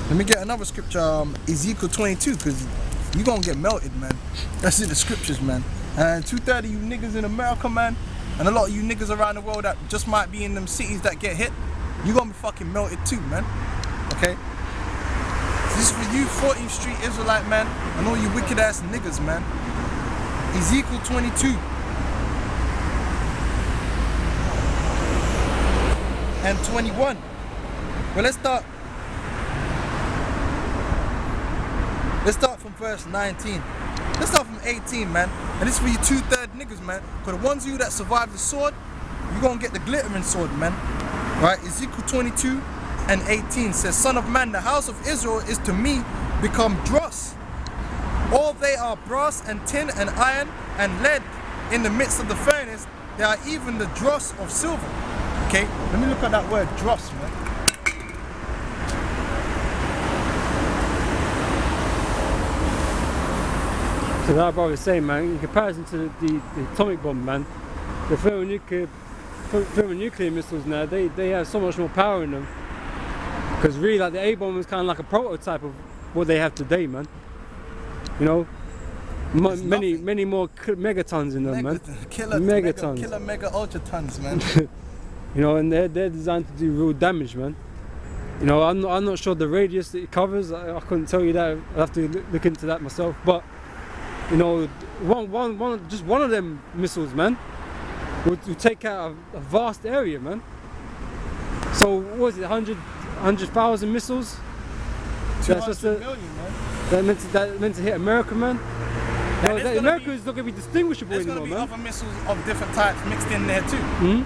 Let me get another scripture, Ezekiel 22, because you gonna get melted, man. That's in the scriptures, man. And 230 you niggas in America, man, and a lot of you niggas around the world that just might be in them cities that get hit, you gonna be fucking melted too, man. Okay? This is for you 14th Street Israelite, man, and all you wicked ass niggas, man. Ezekiel 22 and 21. Well, let's start from verse 19. Let's start from 18, man. And this is for you 2/3 niggas, man. For the ones of you that survive the sword, you're gonna get the glittering sword, man. Right? Ezekiel 22 and 18 says, Son of man, the house of Israel is to me become dross. All they are brass and tin and iron and lead in the midst of the furnace. They are even the dross of silver. Okay? Let me look at that word dross, man. So that brother was saying, man, in comparison to the atomic bomb, man, the thermonuclear missiles now, they have so much more power in them. Because really, like, the A-bomb is kind of like a prototype of what they have today, man. You know, many more megatons in them, man. Killer mega ultra tons, man. You know, and they're designed to do real damage, man. You know, I'm not sure the radius that it covers. I couldn't tell you that. I'll have to look into that myself. But you know, just one of them missiles, man, would take out a vast area, man. So what was it, 100,000 missiles? That's just 200 million, man. That meant to hit America, man. No, America is not going to be distinguishable anymore, man. There's going to be other missiles of different types mixed in there too. Mm-hmm.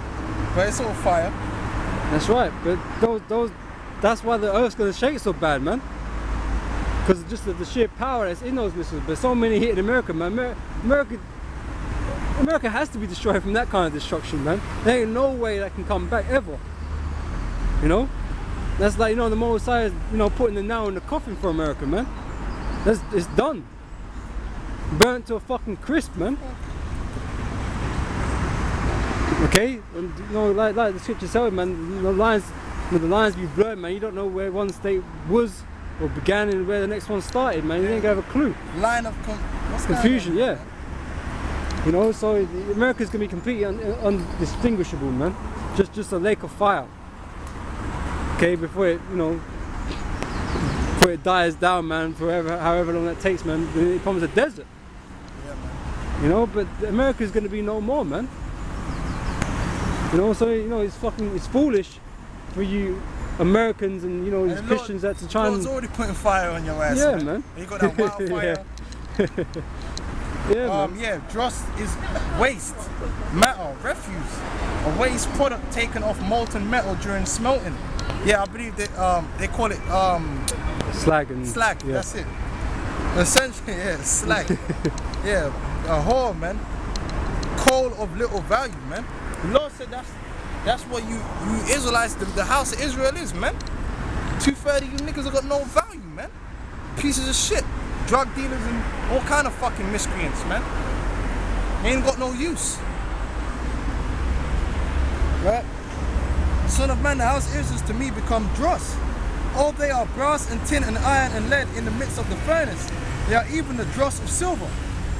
But it's all fire. That's right. But that's why the Earth's going to shake so bad, man. Because just the sheer power that's in those missiles. But so many hitting America, man. America has to be destroyed from that kind of destruction, man. There ain't no way that can come back ever. You know? That's like, you know, the Most High is, you know, putting the nail in the coffin for America, man. It's done. Burnt to a fucking crisp, man. Okay? And, you know, like the scripture says, man, the lines be blurred, man. You don't know where one state was or began and where the next one started, man. You ain't gonna have a clue. Line of confusion, yeah. You know, so America's gonna be completely undistinguishable, man. Just a lake of fire. Okay, before it, you know, before it dies down, man, however long that takes, man, it becomes a desert. Yeah, man. You know, but America's gonna be no more, man. You know, so you know it's foolish for you Americans and, you know, these Christians that to try and... Lord's already putting fire on your ass, yeah, man. You got that wildfire. Yeah, man. Yeah, dross is waste, metal, refuse, a waste product taken off molten metal during smelting. Yeah, I believe they call it slag. Slag, yeah. That's it. Essentially, yeah, slag. Yeah, a whore, man. Coal of little value, man. The Lord said that's what you Israelites, the house of Israel is, man. 230, you niggas have got no value, man. Pieces of shit. Drug dealers and all kind of fucking miscreants, man. They ain't got no use. Right? Son of man, the house of Israel is to me become dross. All they are brass and tin and iron and lead in the midst of the furnace. They are even the dross of silver.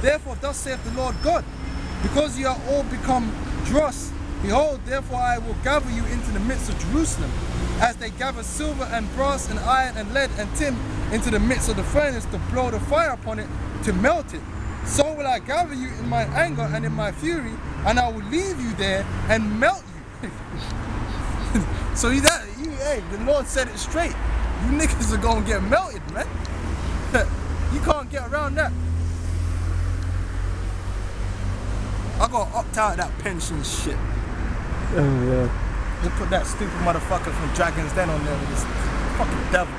Therefore thus saith the Lord God, because ye are all become dross, behold, therefore I will gather you into the midst of Jerusalem, as they gather silver and brass and iron and lead and tin into the midst of the furnace to blow the fire upon it, to melt it. So will I gather you in my anger and in my fury, and I will leave you there and melt you. So hey, the Lord said it straight. You niggas are gonna get melted, man. You can't get around that. I gotta opt out of that pension shit. Oh yeah. They put that stupid motherfucker from Dragon's Den on there with this fucking devil.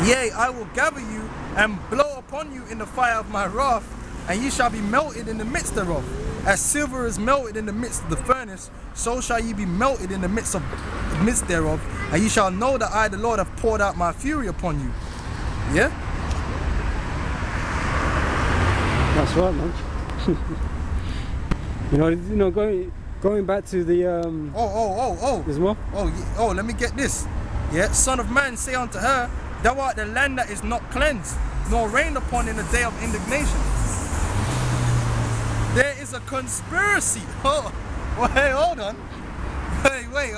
Yea, I will gather you and blow upon you in the fire of my wrath, and ye shall be melted in the midst thereof. As silver is melted in the midst of the furnace, so shall ye be melted in the midst thereof, and ye shall know that I, the Lord, have poured out my fury upon you. Yeah? That's right, man. you know, going back to the Oh. There's more? Oh, let me get this. Yeah, Son of man, say unto her, thou art the land that is not cleansed, nor rained upon in the day of indignation. There is a conspiracy. Oh, wait, hold on. Wait,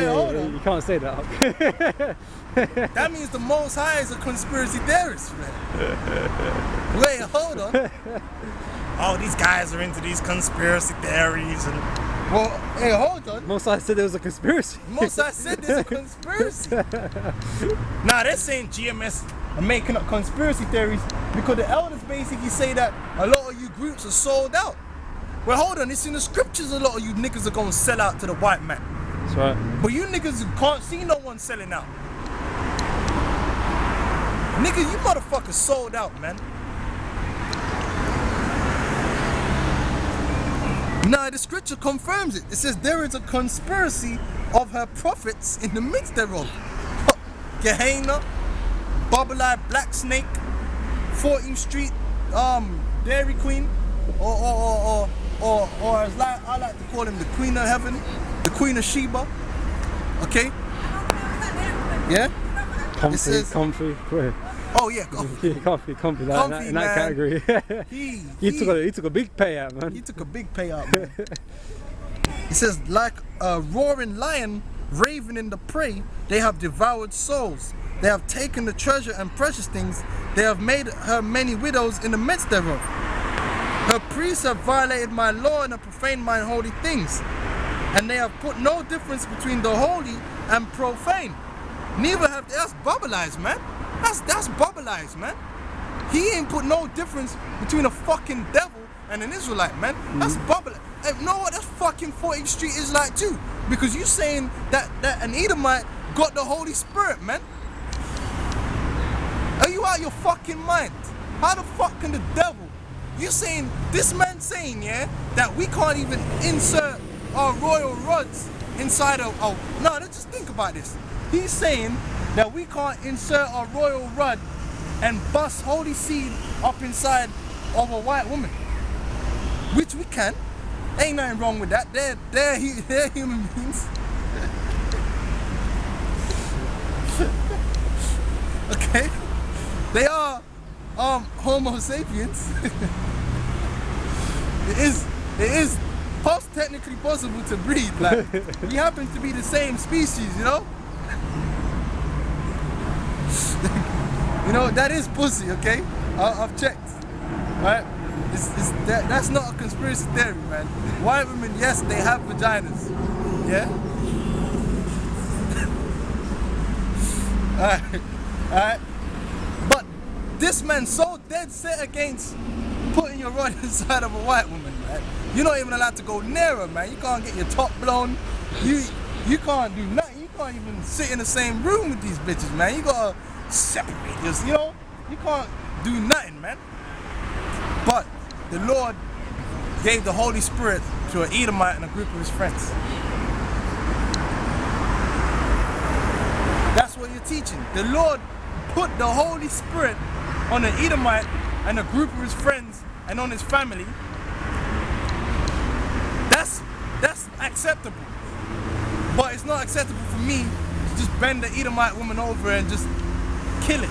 hold on. You can't say that. That means the Most High is a conspiracy theorist, man. Wait, hold on. Oh, these guys are into these conspiracy theories and... Well, hey, hold on. Most I said there was a conspiracy. Most I said there's a conspiracy. Nah, they're saying GMS are making up conspiracy theories because the elders basically say that a lot of you groups are sold out. Well, hold on, it's in the scriptures a lot of you niggas are going to sell out to the white man. That's right. But you niggas can't see no one selling out. Nigga, you motherfuckers sold out, man. Now, the scripture confirms it. It says there is a conspiracy of her prophets in the midst thereof. Gehenna, Bubble-Eye, Black Snake, 14th Street, Dairy Queen, or as I like to call him, the Queen of Heaven, the Queen of Sheba. Okay? Yeah? Comfy. Oh yeah, comfy that, in that category. he took a big payout, man. He took a big payout, man. It says, like a roaring lion raving in the prey, they have devoured souls. They have taken the treasure and precious things. They have made her many widows in the midst thereof. Her priests have violated my law and have profaned my holy things. And they have put no difference between the holy and profane. Neither have they. That's Bubble-Eyes, man. That's Bubble-Eyes, man. He ain't put no difference between a fucking devil and an Israelite, man. That's Bubble-Eyes. Hey, you know what? That's fucking 14th Street Israelite too. Because you saying that an Edomite got the Holy Spirit, man. Are you out of your fucking mind? How the fuck can the devil? You saying, this man saying, yeah, that we can't even insert our royal rods inside of, no, let's just think about this. He's saying that we can't insert our royal rod and bust holy seed up inside of a white woman. Which we can. Ain't nothing wrong with that. They're human beings. Okay? They are Homo sapiens. It is technically possible to breed. Like, we happen to be the same species, you know? You know, that is pussy, okay? I've checked, right? That's not a conspiracy theory, man. White women, yes, they have vaginas, yeah? Alright. But this man's so dead set against putting your rod inside of a white woman, man. You're not even allowed to go near her, man. You can't get your top blown. You can't do nothing. You can't even sit in the same room with these bitches, man. You gotta separate this, you know? You can't do nothing, man. But the Lord gave the Holy Spirit to an Edomite and a group of his friends. That's what you're teaching. The Lord put the Holy Spirit on an Edomite and a group of his friends and on his family. That's acceptable. But it's not acceptable for me to just bend the Edomite woman over and just kill it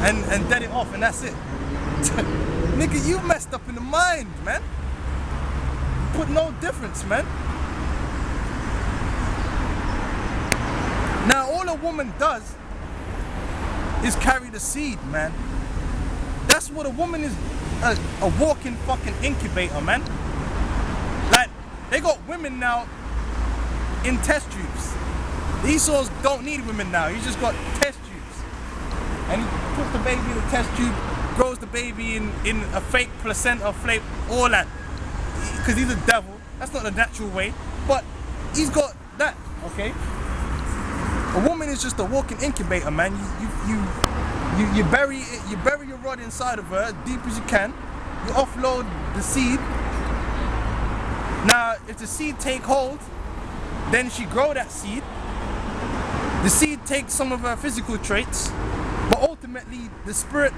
and dead it off and that's it. Nigga, you messed up in the mind, man. Put no difference, man. Now all a woman does is carry the seed, man. That's what a woman is, a walking fucking incubator, man. Like, they got women now in test tubes. The Esau's don't need women now, he's just got test tubes. And he puts the baby in the test tube, grows the baby in a fake placenta, flake, all that. Because he's a devil, that's not the natural way. But he's got that, okay? A woman is just a walking incubator, man. You bury your rod inside of her as deep as you can. You offload the seed. Now, if the seed take hold, then she grow that seed. The seed takes some of her physical traits, but ultimately the spirit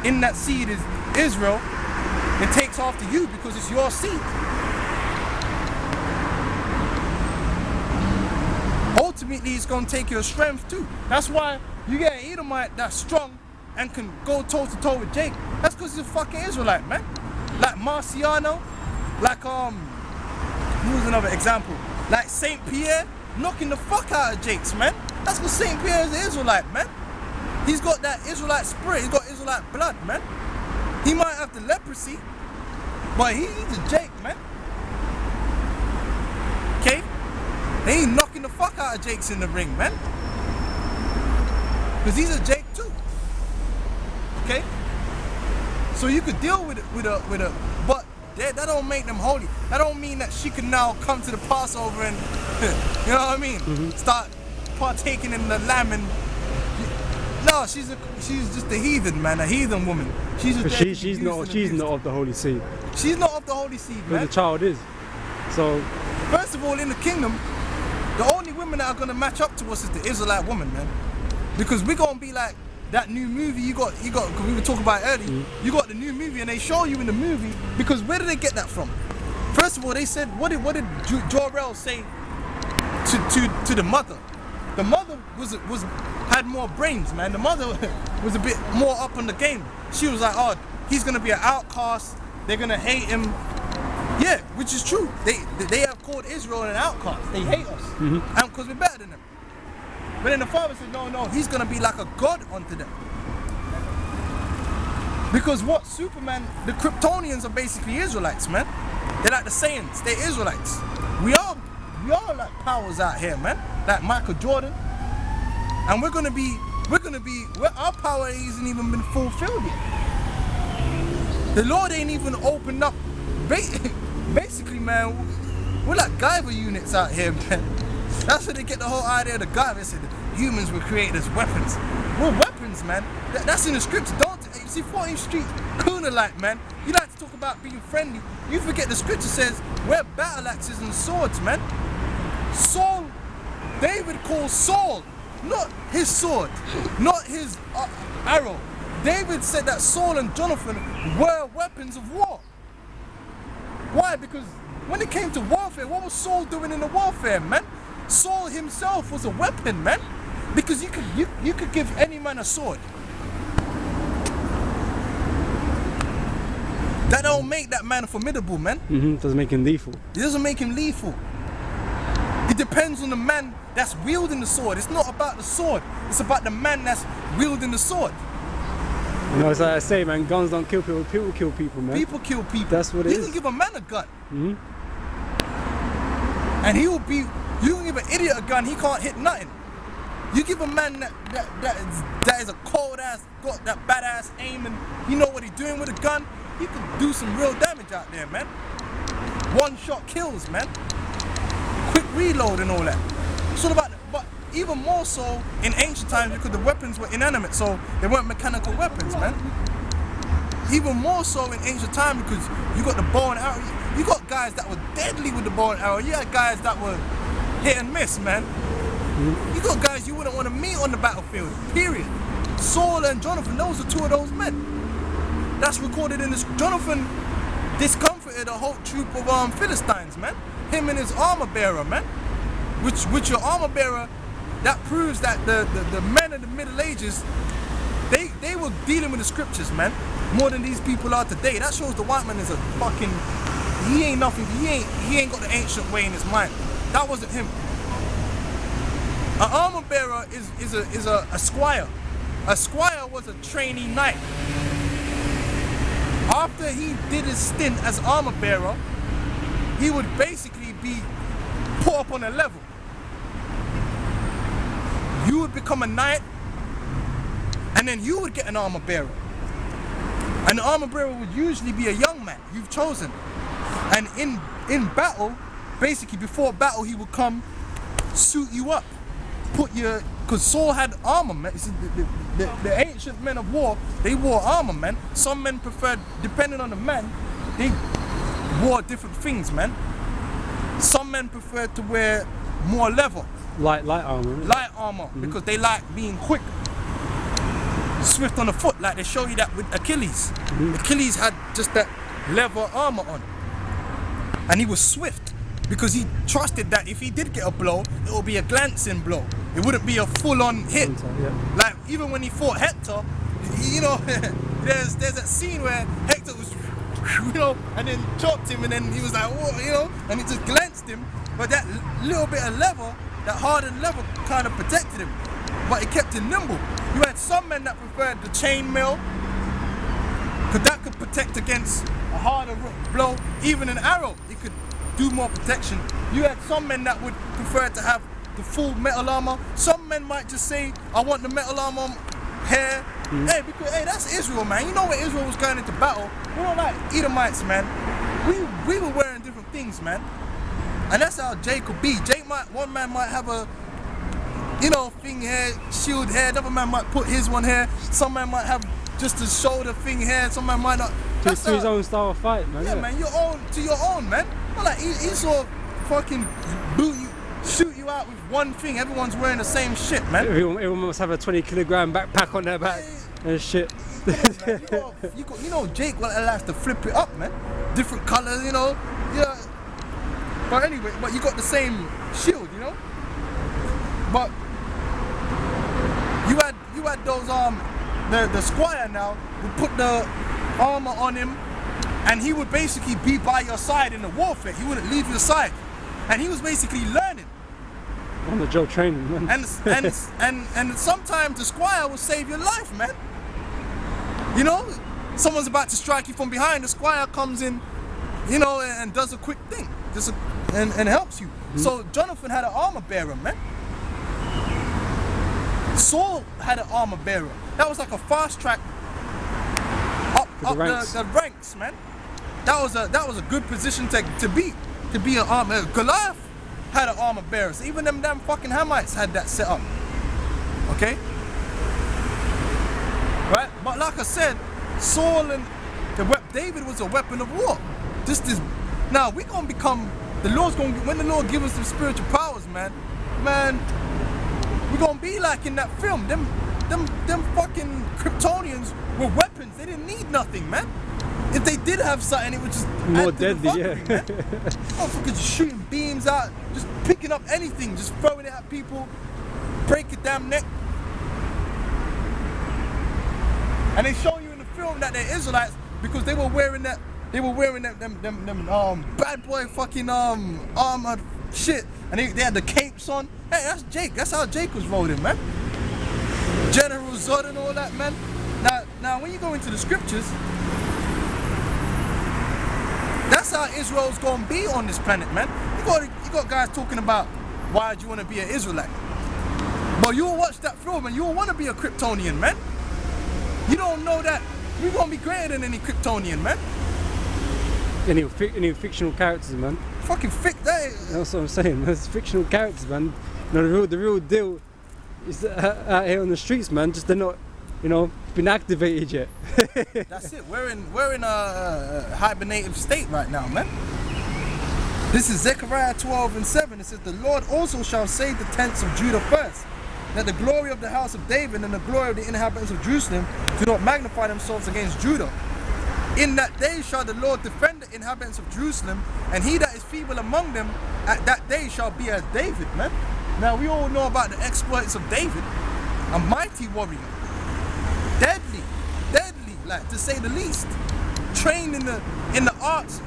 in that seed is Israel. It takes after you because it's your seed. ultimately it's gonna take your strength too. That's why you get an Edomite that's strong and can go toe to toe with Jake. That's because he's a fucking Israelite, man. Like Marciano, like who's another example? Like Saint Pierre knocking the fuck out of Jake's, man. That's because Saint Pierre is an Israelite, man. He's got that Israelite spirit, he's got Israelite blood, man. He might have the leprosy, but he's a Jake, man. Okay? They ain't knocking the fuck out of Jake's in the ring, man. Because he's a Jake too. Okay? So you could deal with a but that don't make them holy. That don't mean that she can now come to the Passover and you know what I mean? Start partaking in the lamb and no, she's just a heathen, man, a heathen woman. She's not of the holy seed. She's not of the holy seed, man. But the child is. So first of all, in the kingdom, the only women that are gonna match up to us is the Israelite woman, man. Because we're gonna be like that new movie you got, because we were talking about it earlier, you got the new movie and they show you in the movie, because where did they get that from? First of all, they said, what did Jor-El say to the mother? The mother had more brains, man. The mother was a bit more up on the game. She was like, oh, he's gonna be an outcast, they're gonna hate him. Yeah, which is true. They have called Israel an outcast. They hate us, and because we're better than them. But then the father said, no, he's gonna be like a god unto them. Because what Superman, the Kryptonians are basically Israelites, man. They're like the Saiyans, they're Israelites. We are like powers out here, man. Like Michael Jordan. And our power hasn't even been fulfilled yet. The Lord ain't even opened up. Basically, man, we're like Guyver units out here, man. That's where they get the whole idea of the Guyver. They said humans were created as weapons. We're weapons, man. That's in the scripture. You see 14th Street, Kuna-like, man. You like to talk about being friendly. You forget the scripture says we're battle axes and swords, man. Saul, David calls Saul, not his sword, not his arrow. David said that Saul and Jonathan were weapons of war. Why? Because when it came to warfare, what was Saul doing in the warfare, man? Saul himself was a weapon, man. Because you could give any man a sword. That don't make that man formidable, man. Doesn't make him lethal. It doesn't make him lethal. It depends on the man that's wielding the sword. It's not about the sword. It's about the man that's wielding the sword. You know, it's like I say, man, guns don't kill people, people kill people, man. People kill people. That's what it is. You can give a man a gun. And you can give an idiot a gun, he can't hit nothing. You give a man that is a cold ass, got that badass aim and you know what he's doing with a gun, he can do some real damage out there, man. One shot kills, man. Quick reload and all that. It's all about that. But even more so in ancient times because the weapons were inanimate, so they weren't mechanical weapons, man. Even more so in ancient times because you got the bow and arrow. You got guys that were deadly with the bow and arrow. You had guys that were hit and miss, man. You got guys you wouldn't want to meet on the battlefield, period. Saul and Jonathan, those are two of those men. That's recorded in this. Jonathan discomfited a whole troop of Philistines, man. Him and his armor bearer, man. Which your armor bearer, that proves that the men of the Middle Ages, they were dealing with the scriptures, man, more than these people are today. That shows the white man is a fucking, he ain't nothing, he ain't got the ancient way in his mind. That wasn't him. An armor bearer is a squire. A squire was a trainee knight. After he did his stint as armor bearer, he would basically be put up on a level. You would become a knight, and then you would get an armor bearer. And the armor bearer would usually be a young man you've chosen. And in battle, basically before battle, he would come suit you up, because Saul had armor, man. The ancient men of war, they wore armor, man. Some men preferred, depending on the man, they wore different things, man. Some men preferred to wear more leather. Light armor. Light armor, because they like being quick. Swift on the foot, like they show you that with Achilles. Achilles had just that leather armor on. And he was swift. because he trusted that if he did get a blow, it would be a glancing blow. It wouldn't be a full-on hit. Yeah. Like even when he fought Hector, you know, there's that scene where Hector was, you know, and then chopped him, and then he was like, whoa, you know, and he just glanced him. But that little bit of leather, that hardened leather, kind of protected him, but it kept him nimble. You had some men that preferred the chainmail, because that could protect against a harder blow. Even an arrow, it could do more protection. You had some men that would prefer to have the full metal armor. Some men might just say, I want the metal armor here. Hey, because hey, that's Israel, man. You know when Israel was going into battle, we're not like Edomites, man. We were wearing different things, man. And that's how Jake could be. One man might have a, you know, thing here, shield here. Another man might put his one here. Some man might have just a shoulder thing here. Some man might not. To his own style of fight, man. Yeah, man, to your own, man. Not like Esau fucking shoot you out with one thing. Everyone's wearing the same shit, man. Everyone must have a 20-kilogram backpack on their back and shit. Come on, man. You know, Jake will have to flip it up, man. Different colors, you know. Yeah. But anyway, but you got the same shield, you know. But you had those the squire now would put the armor on him, and he would basically be by your side in the warfare. He wouldn't leave your side, and he was basically learning. On the job training, man. And sometimes the squire will save your life, man. You know, someone's about to strike you from behind. The squire comes in, you know, and does a quick thing, and helps you. So Jonathan had an armor bearer, man. Saul had an armor bearer. That was like a fast track up the ranks, man. That was a good position to be an armor. Goliath had an armor bearer. So even them damn fucking Hamites had that set up. Okay? Right? But like I said, Saul and David was a weapon of war. Now we're gonna become, when the Lord gives us the spiritual powers, man, we're gonna be like in that film. Them fucking Kryptonians were weapons. They didn't need nothing, man. If they did have something, it would just more deadly, yeah. Motherfuckers just shooting beams out, just picking up anything, just throwing it at people, break your damn neck. And they show you in the film that they're Israelites because they were wearing them bad boy fucking armored shit, and they had the capes on. Hey, that's Jake. That's how Jake was rolling, man. General Zod and all that, man. Now when you go into the scriptures, that's how Israel's gonna be on this planet, man. You got guys talking about why do you want to be an Israelite, but you'll watch that film and you'll want to be a Kryptonian, man. You don't know that we're gonna be greater than any Kryptonian, man. Any fictional characters, man. Fucking That's what I'm saying. There's fictional characters, man. You know, the real deal is out here on the streets, man. Just they're not, you know, been activated yet. That's it. We're in a hibernative state right now, man. This is Zechariah 12:7. It says, "The Lord also shall save the tents of Judah first, that the glory of the house of David and the glory of the inhabitants of Jerusalem do not magnify themselves against Judah. In that day shall the Lord defend the inhabitants of Jerusalem, and he that is feeble among them at that day shall be as David," man. Now we all know about the exploits of David, a mighty warrior, deadly, like to say the least, trained in the arts.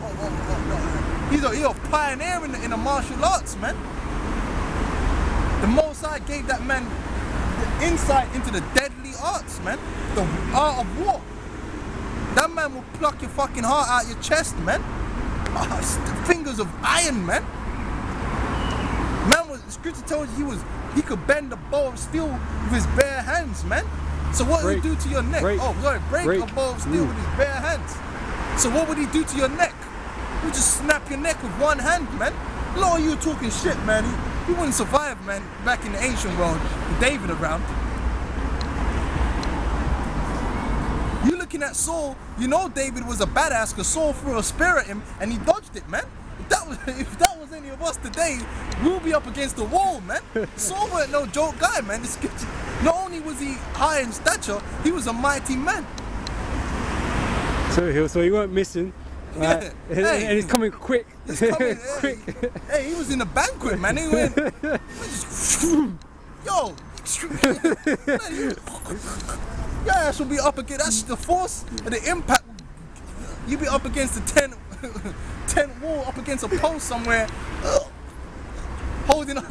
He's a pioneer in the martial arts, man. The Most High gave that man the insight into the deadly arts, man, the art of war. That man will pluck your fucking heart out your chest, man. Fingers of iron, man. Scripture tells you he could bend the bow of steel with his bare hands, man. So what would he do to your neck? Break a bow of steel with his bare hands. So what would he do to your neck? He would just snap your neck with one hand, man. A lot of you are talking shit, man. He wouldn't survive, man, back in the ancient world with David around. You looking at Saul, you know David was a badass because Saul threw a spear at him and he dodged it, man. If that was any of us today, we'll be up against the wall, man. Saul weren't no joke guy, man. Not only was he high in stature, he was a mighty man. So he weren't missing Right. Hey. And it's coming quick. It's coming, quick. Hey, he was in the banquet, man. He went, yo, man, your ass will be up against, that's the force and the impact. You be up against the tent wall, up against a post somewhere, holding on.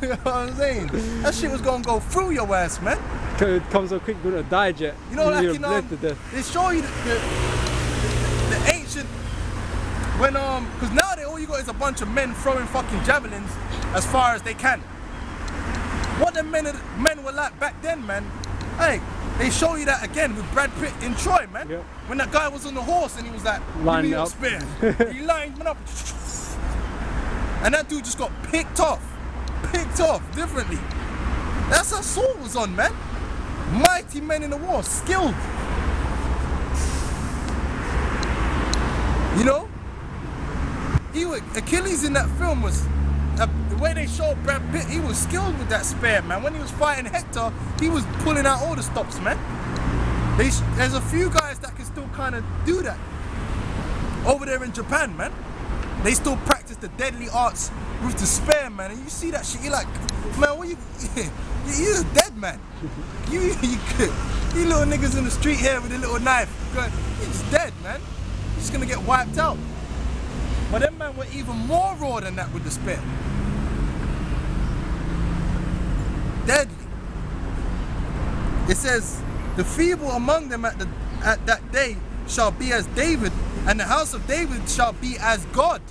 You know what I'm saying? That shit was gonna go through your ass, man. It comes so quick, you're gonna die, jet. You know, like, You're you know, bled to death. they show you the ancient, when, because nowadays all you got is a bunch of men throwing fucking javelins as far as they can. What the men were like back then, man, hey, they show you that again with Brad Pitt in Troy, man. Yeah. When that guy was on the horse and he was like, lined give me up. your spear. He lined me up. And that dude just got picked off differently. That's how Saul was on, man. Mighty men in the war, skilled. You know? Achilles in that film was, the way they showed Brad Pitt, he was skilled with that spear, man. When he was fighting Hector, he was pulling out all the stops, man. There's a few guys that can still kind of do that. Over there in Japan, man. They still practice the deadly arts with the spear, man. And you see that shit, you're like, man, what you you're dead, man. You little niggas in the street here with a little knife, you're just dead, man. You're just gonna get wiped out. But them men were even more raw than that with the spear. Deadly. It says, the feeble among them at that day shall be as David, and the house of David shall be as God,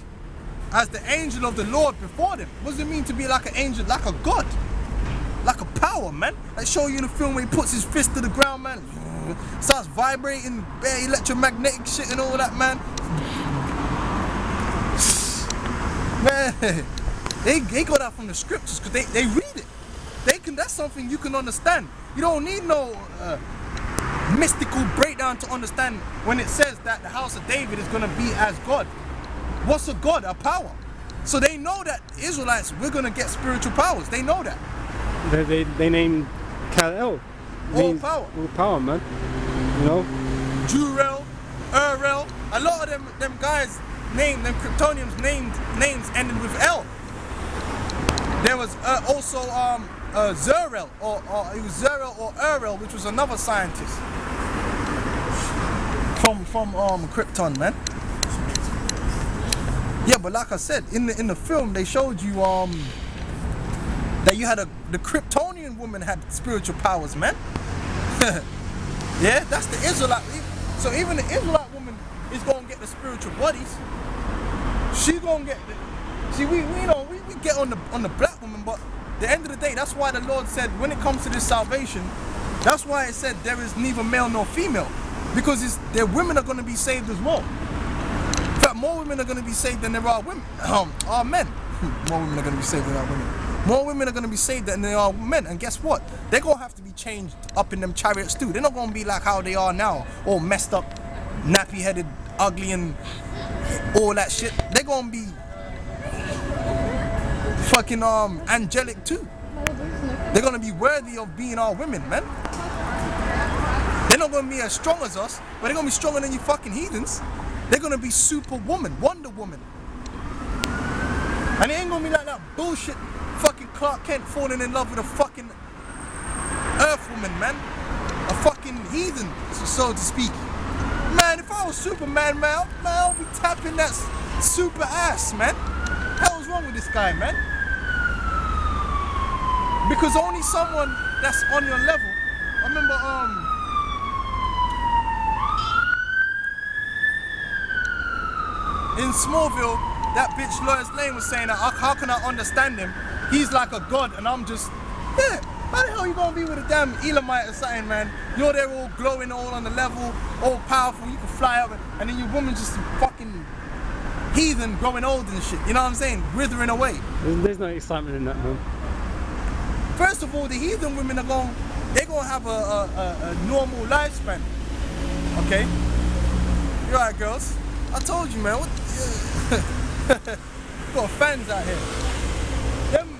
as the angel of the Lord before them. What does it mean to be like an angel? Like a God. Like a power, man. They show you in the film where he puts his fist to the ground, man. Starts vibrating, bare electromagnetic shit and all that, man. Man, they got that from the scriptures because they read it. That's something you can understand. You don't need no mystical breakdown to understand when it says that the house of David is going to be as God. What's a God? A power. So they know that Israelites, we're going to get spiritual powers. They know that. They named Kal-El. All power. All power, man. You know? Jurel, Urel. A lot of them guys named, them Kryptonians names ended with L. There was also Zerel, or it was Zerel or Urel, which was another scientist from Krypton, man. Yeah, but like I said, in the film they showed you that you had the Kryptonian woman had spiritual powers, man. Yeah, that's the Israelite. So even the Israelite woman is gonna get the spiritual bodies. She gonna get the, see, we get on the black woman, but at the end of the day, that's why the Lord said when it comes to this salvation, that's why it said there is neither male nor female, because their women are gonna be saved as well. In fact, more women are gonna be saved than there are women. Are men. More women are gonna be saved than there are women. More women are going to be saved than there are men. And guess what? They're going to have to be changed up in them chariots too. They're not going to be like how they are now. All messed up, nappy-headed, ugly and all that shit. They're going to be fucking angelic too. They're going to be worthy of being our women, man. They're not going to be as strong as us, but they're going to be stronger than you fucking heathens. They're going to be Superwoman, Wonder Woman. And it ain't going to be like that bullshit fucking Clark Kent falling in love with a fucking Earth woman, man. A fucking heathen, so to speak. Man, if I was Superman, man, I'll be tapping that super ass, man. Hell's wrong with this guy, man? Because only someone that's on your level. I remember, in Smallville, that bitch Lois Lane was saying that how can I understand him? He's like a god and I'm just, yeah, how the hell you gonna be with a damn Elamite or something, man? You're there all glowing, all on the level, all powerful, you can fly up, and then your woman's just fucking heathen, growing old and shit, you know what I'm saying? Withering away. There's no excitement in that, man. First of all, the heathen women they're gonna have a normal lifespan, okay? You're right, girls. I told you, man, got fans out here. Them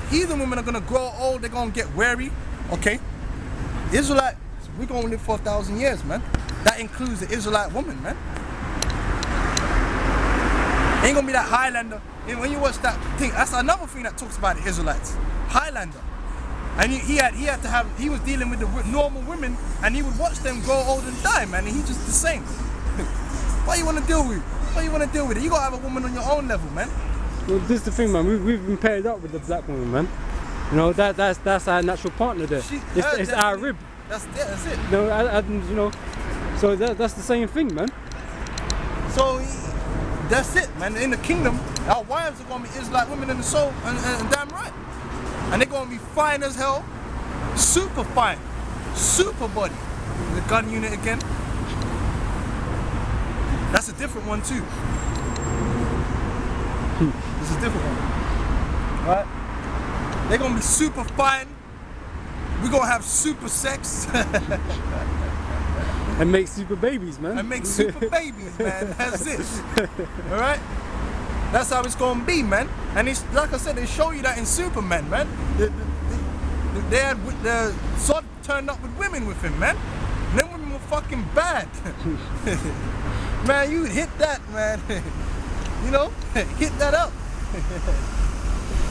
heathen women are gonna grow old, they're gonna get weary, okay? Israelites, we're gonna live for 1,000 years, man. that includes the Israelite woman, man. Ain't gonna be that Highlander. When you watch that thing, that's another thing that talks about the Israelites. Highlander. And he was dealing with the normal women, and he would watch them grow old and die, man, and he's just the same. What you wanna deal with? What you wanna deal with? You gotta have a woman on your own level, man. Well, this is the thing, man. We've been paired up with the black woman, man. You know, that's our natural partner there. It's our rib. That's it. No, you know, so that's the same thing, man. So that's it, man. In the kingdom, our wives are gonna be Israelite women in the soul, and damn right. And they're gonna be fine as hell, super fine, super body. The gun unit again. That's a different one too. This is a different one, right? They're gonna be super fine. We're gonna have super sex. And make super babies, man. And make super babies, man. That's it. Alright? That's how it's gonna be, man. And it's like I said, they show you that in Superman, man. They had the Zod turned up with women with him, man. And them women were fucking bad. Man, you hit that, man. You know? Hit that up.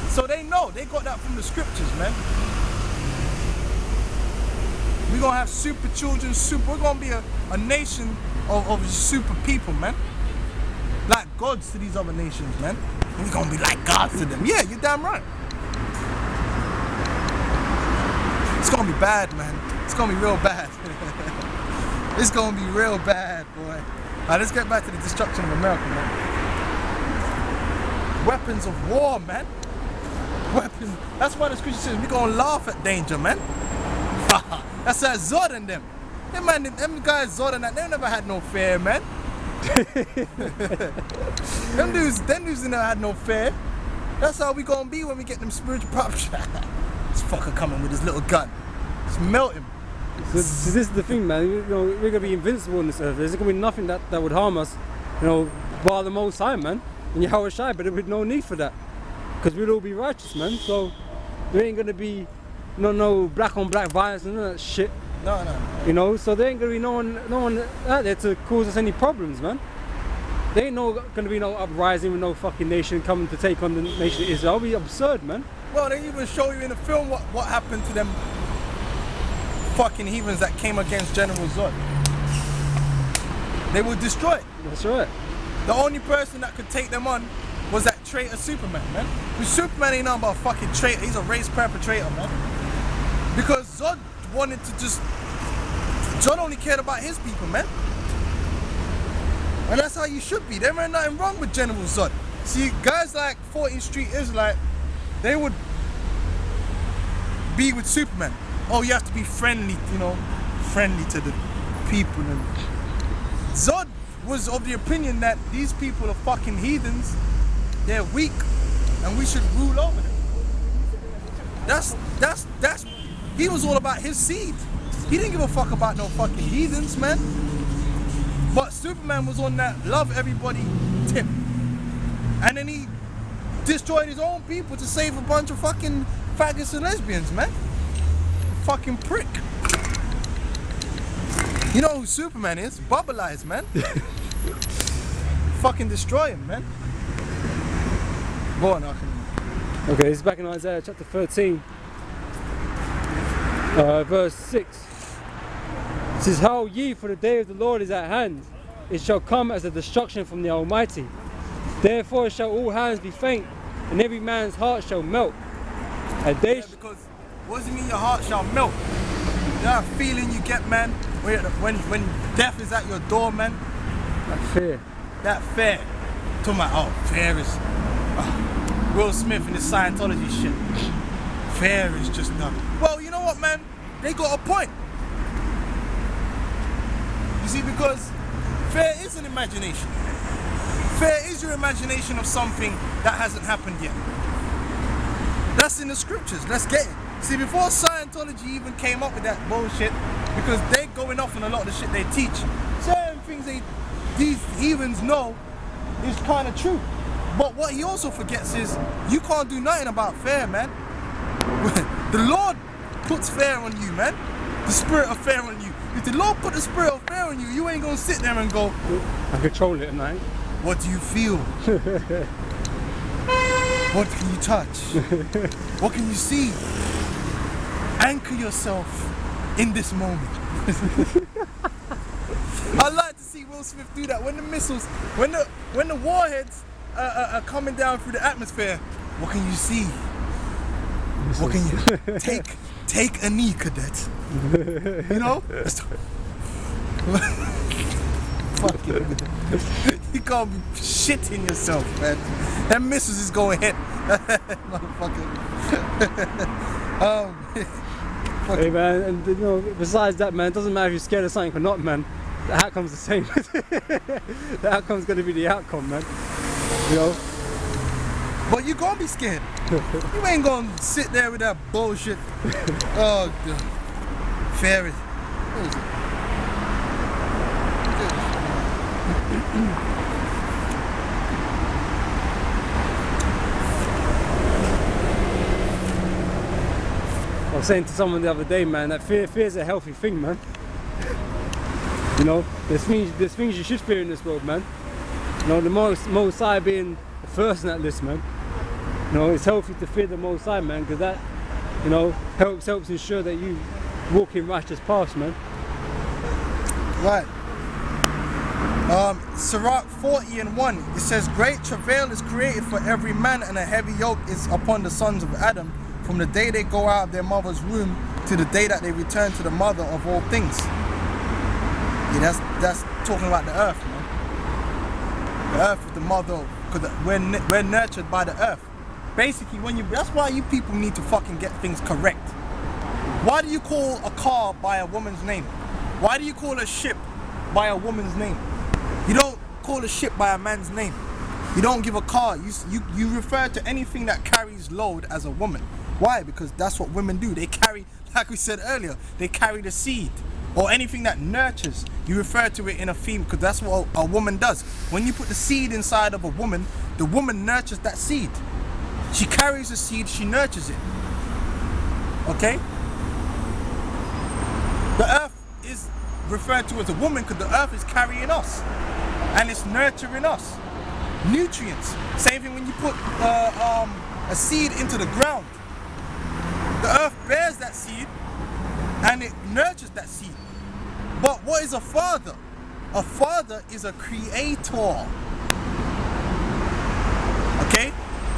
So they know, they got that from the scriptures, man. We're gonna have super children, we're gonna be a nation of super people, man. Like gods to these other nations, man. We're gonna be like gods to them. Yeah, you're damn right. It's gonna be bad, man. It's gonna be real bad. It's gonna be real bad, boy. Alright, let's get back to the destruction of America, man. Weapons of war, man. Weapons. That's why the scripture says we're gonna laugh at danger, man. That's that Zod and them. Them guys Zod and that, they never had no fear, man. them dudes never had no fear. That's how we gonna be when we get them spiritual problems. This fucker coming with his little gun. Just melt him. So this is the thing, man. You know, we're gonna be invincible on this earth. There's gonna be nothing that would harm us, you know, bar the Most High, man. And Yahweh Shai, but there would be no need for that, because we'd all be righteous, man. So there ain't gonna be no black on black violence and none of that shit. No. You know, so there ain't gonna be no one out there to cause us any problems, man. There ain't gonna be no uprising with no fucking nation coming to take on the nation of Israel. It'll be absurd, man. Well, they even show you in the film what happened to them fucking heathens that came against General Zod. They were destroyed. That's right. The only person that could take them on was that traitor Superman, man. Because Superman ain't nothing but a fucking traitor. He's a race perpetrator, man. Because Zod wanted to Zod only cared about his people, man. And that's how you should be. There ain't nothing wrong with General Zod. See, guys like 14th Street Israelite, they would be with Superman. Oh, you have to be friendly, you know, friendly to the people. And Zod was of the opinion that these people are fucking heathens, they're weak, and we should rule over them. He was all about his seed. He didn't give a fuck about no fucking heathens, man. But Superman was on that love everybody tip. And then he destroyed his own people to save a bunch of fucking faggots and lesbians, man. Fucking prick. You know who Superman is? Bubble Eyes, man. Fucking destroy him, man. Go on, Okay, this is back in Isaiah chapter 13, verse 6. It says, "How ye, for the day of the Lord is at hand. It shall come as a destruction from the Almighty. Therefore shall all hands be faint, and every man's heart shall melt. And they because what does it mean your heart shall melt? You know that feeling you get, man, when death is at your door, man? That fear. That fear. Talking about, fear is Will Smith and his Scientology shit. Fear is just nothing. Well, you know what, man? They got a point. You see, because fear is an imagination. Fear is your imagination of something that hasn't happened yet. That's in the scriptures. Let's get it. See, before Scientology even came up with that bullshit, because they're going off on a lot of the shit they teach, certain things these heathens know is kind of true. But what he also forgets is, you can't do nothing about fear, man. The Lord puts fear on you, man. The spirit of fear on you. if the Lord put the spirit of fear on you, you ain't gonna sit there and go, I control it at night. what do you feel? What can you touch? What can you see? Anchor yourself in this moment. I like to see Will Smith do that when the missiles, when the warheads are coming down through the atmosphere. What can you see? What can you take a knee, cadet? You know? Fucking, you can't be shitting yourself, man. That missiles is going hit. Motherfucker. Hey man, and you know, besides that, man, it doesn't matter if you're scared of something or not, man. The outcome's the same. The outcome's gonna be the outcome, man. You know? But you gonna be scared. You ain't gonna sit there with that bullshit. Oh, God. Fairy. What is it? I was saying to someone the other day, man, that fear is a healthy thing, man. You know, there's things you should fear in this world, man. You know, the Most High being the first on that list, man. You know, it's healthy to fear the Most High, man, because that, you know, helps ensure that you walk in righteous paths, man. Right. Sirach 40:1, it says, great travail is created for every man, and a heavy yoke is upon the sons of Adam, from the day they go out of their mother's womb to the day that they return to the mother of all things. Yeah, that's talking about the earth, man. The earth is the mother, because we're nurtured by the earth. Basically, that's why you people need to fucking get things correct. Why do you call a car by a woman's name? Why do you call a ship by a woman's name? You don't call a ship by a man's name. You don't give a car. You refer to anything that carries load as a woman. Why? Because that's what women do. They carry, like we said earlier, they carry the seed. Or anything that nurtures, you refer to it in a female, because that's what a woman does. When you put the seed inside of a woman, the woman nurtures that seed. She carries the seed, she nurtures it. Okay? The earth is referred to as a woman because the earth is carrying us. And it's nurturing us. Nutrients. Same thing when you put a seed into the ground. The earth bears that seed and it nurtures that seed. But what is a father? A father is a creator. Okay?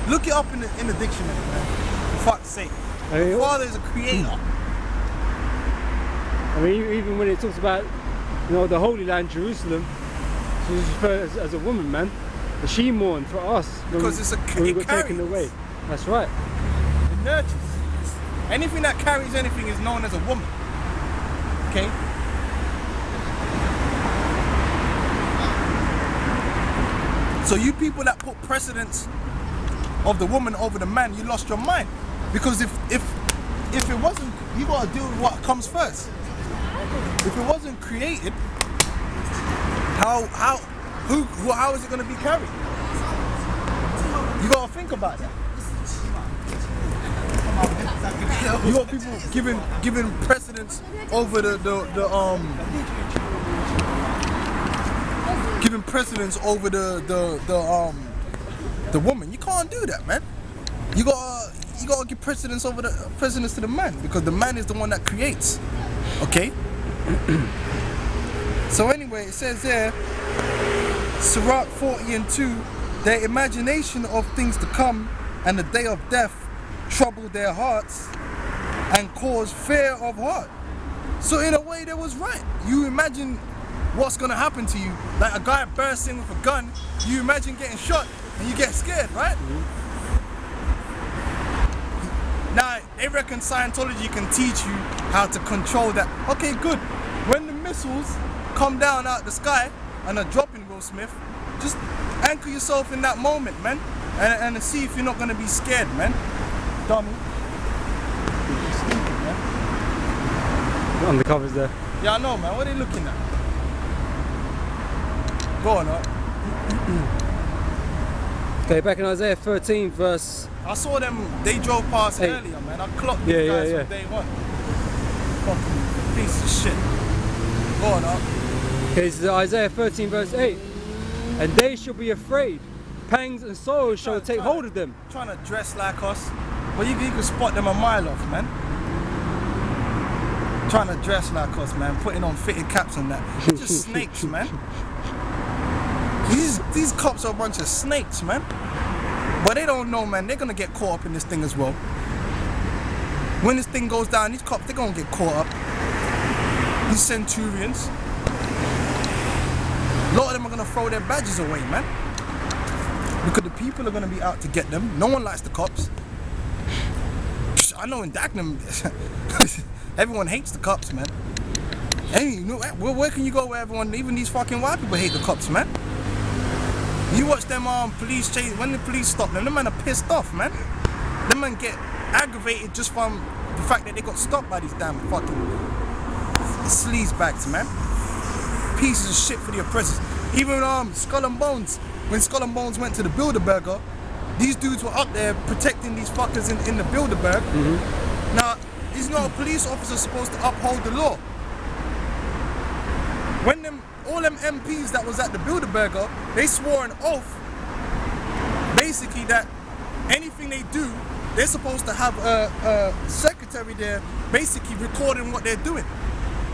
Look it up in the dictionary, man. For fuck's sake. A father is a creator. I mean, even when it talks about, you know, the Holy Land, Jerusalem, she's referred as a woman, man. The she mourned for us because when we got taken away. That's right. It nurtures. Anything that carries anything is known as a woman. Okay? So you people that put precedence of the woman over the man, you lost your mind. Because if it wasn't, you gotta deal with what comes first. If it wasn't created, how is it gonna be carried? You gotta think about that. You got people giving precedence over giving precedence over the woman. You can't do that, man. You gotta give precedence to the man, because the man is the one that creates. Okay? So anyway, it says there, Sirach 40:2, their imagination of things to come and the day of death trouble their hearts and cause fear of heart. So in a way, they was right. You imagine what's gonna happen to you, like a guy bursting with a gun. You imagine getting shot and you get scared, right? Now they reckon Scientology can teach you how to control that. Okay, good. When the missiles come down out the sky and are dropping Will Smith, just anchor yourself in that moment, man, and see if you're not gonna be scared, man. Dummy. You're sleeping, man. Undercovers there. Yeah, I know, man. What are they looking at? Go on, up. Okay, back in Isaiah 13, verse. I saw them. They drove past earlier, man. I clocked these guys from day one. Fucking piece of shit. Go on up. Okay, this is Isaiah 13 verse 8. And they shall be afraid. Pangs and sorrows shall take hold of them. Trying to dress like us. Well, you can spot them a mile off, man. Trying to dress like us, man. Putting on fitted caps and that. They're just snakes, man. These cops are a bunch of snakes, man. But they don't know, man. They're going to get caught up in this thing as well. When this thing goes down, these cops, they're going to get caught up. These centurions. A lot of them are going to throw their badges away, man. Because the people are going to be out to get them. No one likes the cops. I know in Dagenham, everyone hates the cops, man. Hey, you know, where can you go where everyone, even these fucking white people hate the cops, man? You watch them police chase, when the police stop them men are pissed off, man. Them men get aggravated just from the fact that they got stopped by these damn fucking sleazebags, man. Pieces of shit for the oppressors. Even Skull and Bones, when Skull and Bones went to the Bilderberger, these dudes were up there protecting these fuckers in the Bilderberg. Now, he's not a police officer supposed to uphold the law. When all them MPs that was at the Bilderberger, they swore an oath, basically that anything they do, they're supposed to have a secretary there, basically recording what they're doing.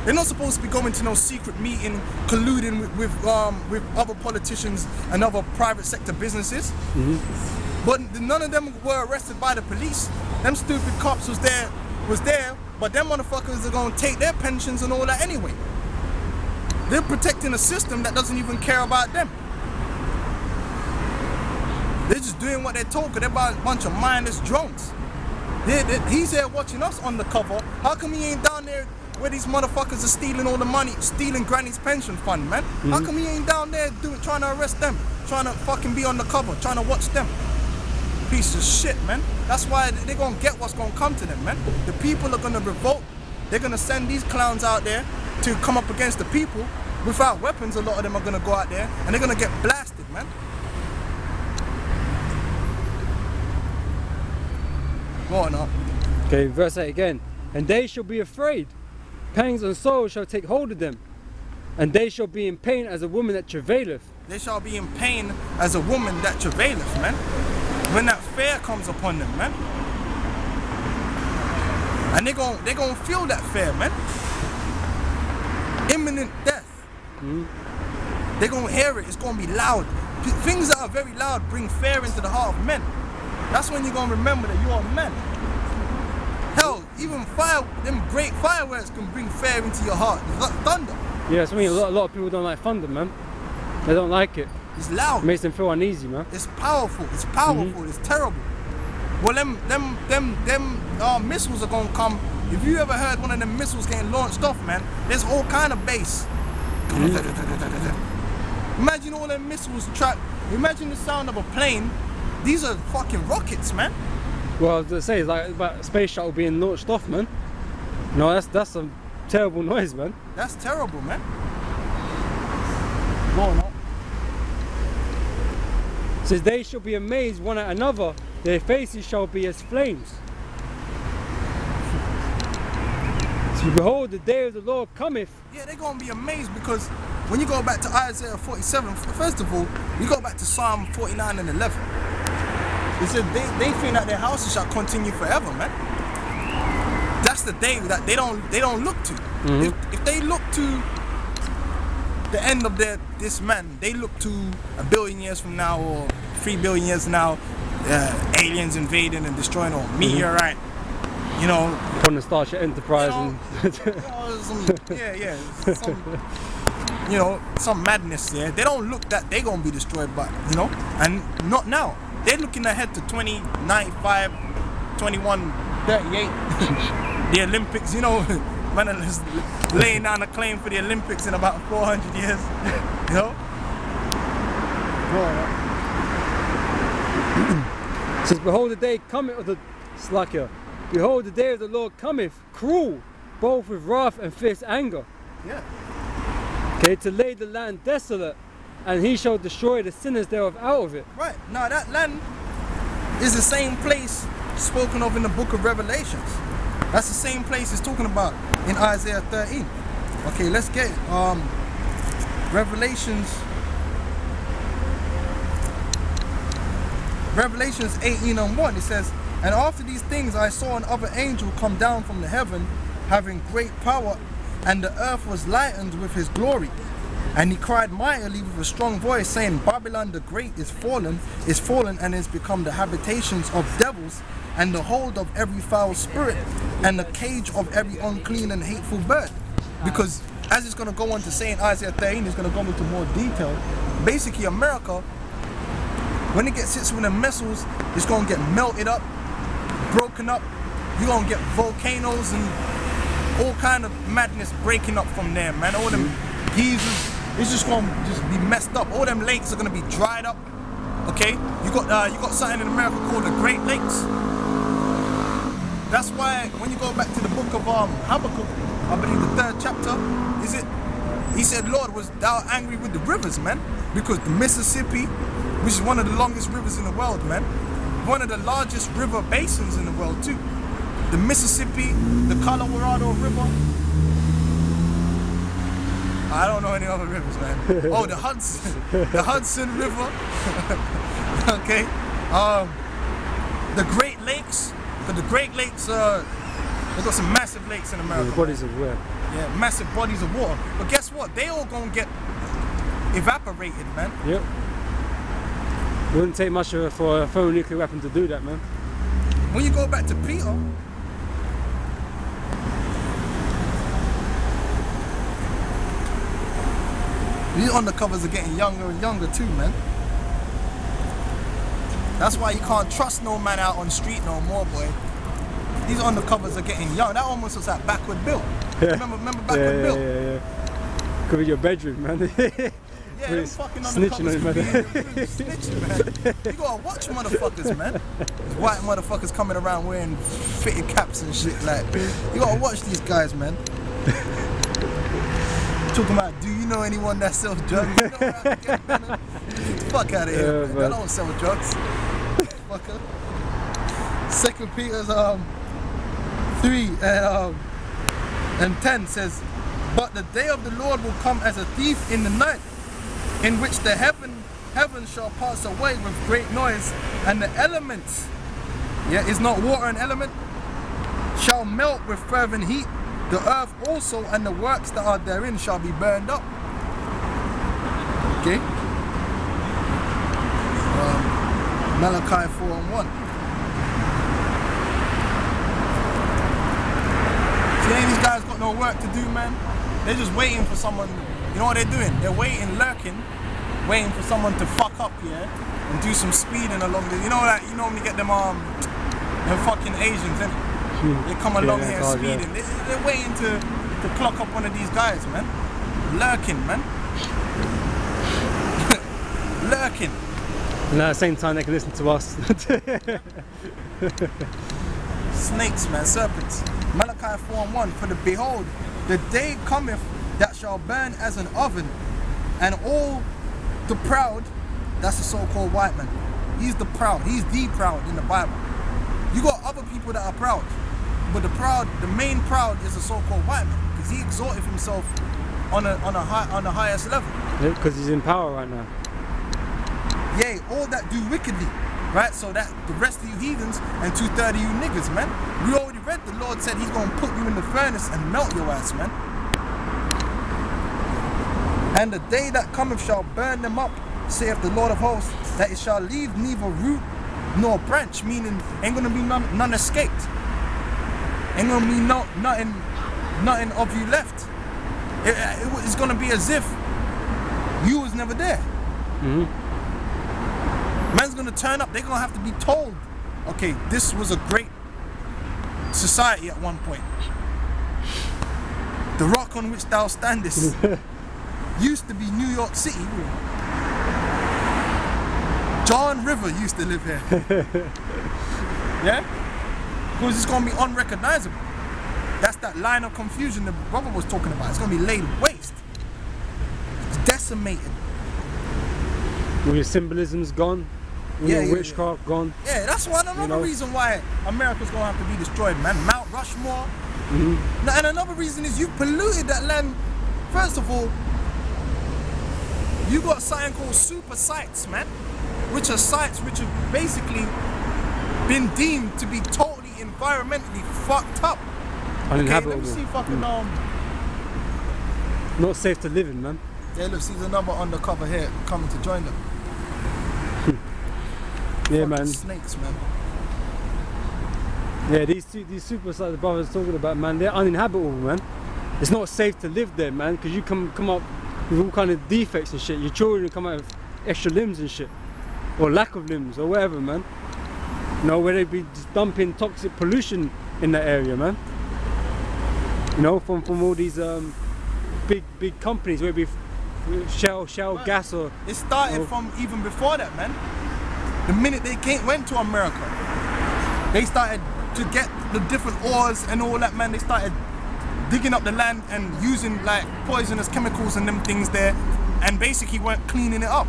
They're not supposed to be going to no secret meeting, colluding with other politicians and other private sector businesses. But none of them were arrested by the police. Them stupid cops was there, but them motherfuckers are gonna take their pensions and all that anyway. They're protecting a system that doesn't even care about them. They're just doing what they're told, because they're a bunch of mindless drones. He's there watching us on the cover. How come he ain't down there where these motherfuckers are stealing all the money, stealing Granny's pension fund, man? How come he ain't down there trying to arrest them, trying to fucking be on the cover, trying to watch them? Piece of shit, man. That's why they're gonna get what's gonna come to them, man. The people are gonna revolt. They're gonna send these clowns out there to come up against the people without weapons. A lot of them are gonna go out there and they're gonna get blasted, man. Go on up. Okay, verse 8 again. And they shall be afraid. Pangs and sorrows shall take hold of them. And they shall be in pain as a woman that travaileth. They shall be in pain as a woman that travaileth, man. When that fear comes upon them, man. And they're gonna feel that fear, man. Imminent death. They're gonna hear it. It's gonna be loud. Things that are very loud bring fear into the heart of men. That's when you're gonna remember that you are men. Hell, even them great fireworks can bring fear into your heart. Thunder. Yeah, that's what I mean. A lot of people don't like thunder, man. They don't like it. It's loud. It makes them feel uneasy, man. It's powerful. It's powerful. It's terrible. Well, them missiles are gonna come. If you ever heard one of them missiles getting launched off, man, there's all kind of bass. Imagine all them missiles imagine the sound of a plane. These are fucking rockets, man. Well, as I say, it's like about a space shuttle being launched off, man. No, that's a terrible noise, man. That's terrible, man. Go on, no. It says they shall be amazed one at another, their faces shall be as flames. So behold, the day of the Lord cometh. Yeah, they're gonna be amazed, because when you go back to Isaiah 47, first of all, you go back to Psalm 49 and 11. It said they think that their houses shall continue forever, man. That's the day that they don't look to. If they look to the end of this man, they look to 1 billion years from now or 3 billion years now, aliens invading and destroying, or meteorite, you know, on the Starship Enterprise, some madness there. They don't look that they're gonna be destroyed, but and not now. They're looking ahead to 2095, 2138, the Olympics. Man is laying down a claim for the Olympics in about 400 years. It says, behold, the day cometh of the slacker. Behold, the day of the Lord cometh, cruel, both with wrath and fierce anger. Yeah. Okay, to lay the land desolate, and he shall destroy the sinners thereof out of it. Right. Now that land is the same place spoken of in the book of Revelations. That's the same place it's talking about in Isaiah 13. Okay, let's get Revelations 18:1. It says, "And after these things I saw another angel come down from the heaven, having great power, and the earth was lightened with his glory. And he cried mightily with a strong voice, saying, Babylon the great is fallen, and is become the habitations of devils, and the hold of every foul spirit, and the cage of every unclean and hateful bird." Because as it's going to go on to say in Isaiah 13, it's going to go into more detail. Basically, America, when it gets hit with the missiles, it's going to get melted up, broken up. You're going to get volcanoes and all kind of madness breaking up from there, man. All them geysers, it's just going to just be messed up. All them lakes are going to be dried up. Okay, you got something in America called the Great Lakes. That's why when you go back to the book of Habakkuk, I believe the 3rd chapter, is it? He said, "Lord, was thou angry with the rivers, man?" Because the Mississippi, which is one of the longest rivers in the world, man, one of the largest river basins in the world too. The Mississippi, the Colorado River. I don't know any other rivers, man. Oh, the Hudson River. Okay. The Great Lakes. But the Great Lakes, they've got some massive lakes in America. Yeah, bodies of water. Yeah, massive bodies of water. But guess what? They all gonna get evaporated, man. Yep. It wouldn't take much for a thermonuclear weapon to do that, man. When you go back to Peter, these undercovers are getting younger and younger too, man. That's why you can't trust no man out on the street no more, boy. These undercovers are getting young. That almost looks like Backward Bill. Yeah. Remember Backward Bill? Yeah. Could be your bedroom, man. Yeah, them fucking snitching on undercovers him, could be in your room snitching, man. You gotta watch motherfuckers, man. These white motherfuckers coming around wearing fitted caps and shit, like, you gotta watch these guys, man. Talking about, do you know anyone that sells drugs? You know where I can get, man? Fuck out of here, man. I don't sell drugs. Fucker. 2 Peter's 3 and 10 says, "But the day of the Lord will come as a thief in the night, in which the heaven shall pass away with great noise, and the elements," yeah, is not water an element, "shall melt with fervent heat. The earth also and the works that are therein shall be burned up." Okay. Malachi 4:1. See, these guys got no work to do, man. They're just waiting for someone. You know what they're doing? They're lurking, waiting for someone to fuck up here and do some speeding along the. You know that you normally get them fucking Asians, innit? They come along here speeding. Yeah. They're waiting to clock up one of these guys, man. Lurking, man. Lurking. And at the same time, they can listen to us. Snakes, man, serpents. Malachi 4:1. "For behold, the day cometh that shall burn as an oven, and all the proud," that's the so-called white man. He's the proud. He's the proud in the Bible. You got other people that are proud, but the main proud is the so-called white man, because he exalted himself on the highest level. Yeah, because he's in power right now. Yea, all that do wickedly, right? So that the rest of you heathens and 2/3 of you niggas, man. We already read the Lord said he's going to put you in the furnace and melt your ass, man. "And the day that cometh shall burn them up, saith the Lord of hosts, that it shall leave neither root nor branch," meaning ain't going to be none escaped. Ain't going to be nothing of you left. It's going to be as if you was never there. Mm-hmm. Man's gonna turn up, they're gonna have to be told, okay, this was a great society at one point. The rock on which thou standest used to be New York City. John River used to live here. Yeah? Because it's gonna be unrecognizable. That's that line of confusion the brother was talking about. It's gonna be laid waste. It's decimated. All your symbolism's gone. All your witchcraft gone. Yeah, that's another reason why America's gonna have to be destroyed, man. Mount Rushmore. And another reason is you polluted that land first of all, you got something called super sites, man, which are sites which have basically been deemed to be totally environmentally fucked up. Uninhabitable. Okay, let me see fucking Not safe to live in, man. Yeah, look, see the number on the cover here coming to join them. Yeah, Fucking man. Snakes, man. Yeah, these super sites the brothers talking about, man, they're uninhabitable, man. It's not safe to live there, man, because you come up with all kind of defects and shit. Your children come out with extra limbs and shit, or lack of limbs, or whatever, man. You know, where they be just dumping toxic pollution in that area, man. You know, from all these big companies where it be Shell Man, gas or. It started from even before that, man. The minute they went to America, they started to get the different ores and all that, man. They started digging up the land and using like poisonous chemicals and them things there, and basically weren't cleaning it up,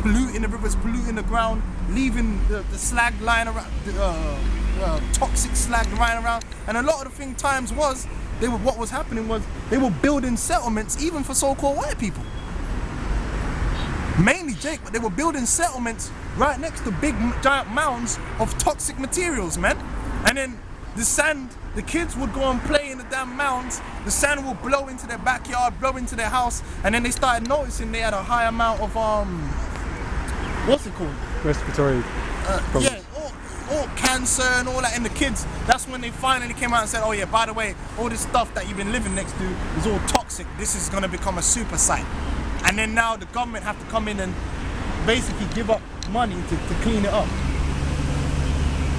polluting the rivers, polluting the ground, leaving the slag lying around, toxic slag lying around. And a lot of the times was what was happening was they were building settlements even for so-called white people. Mainly Jake, but they were building settlements right next to big giant mounds of toxic materials, man. And then the sand, the kids would go and play in the damn mounds, the sand would blow into their backyard, blow into their house, and then they started noticing they had a high amount of what's it called? Respiratory. Yeah, all cancer and all that in the kids. That's when they finally came out and said, oh yeah, by the way, all this stuff that you've been living next to is all toxic. This is gonna become a super site. And then now the government have to come in and basically give up money to clean it up.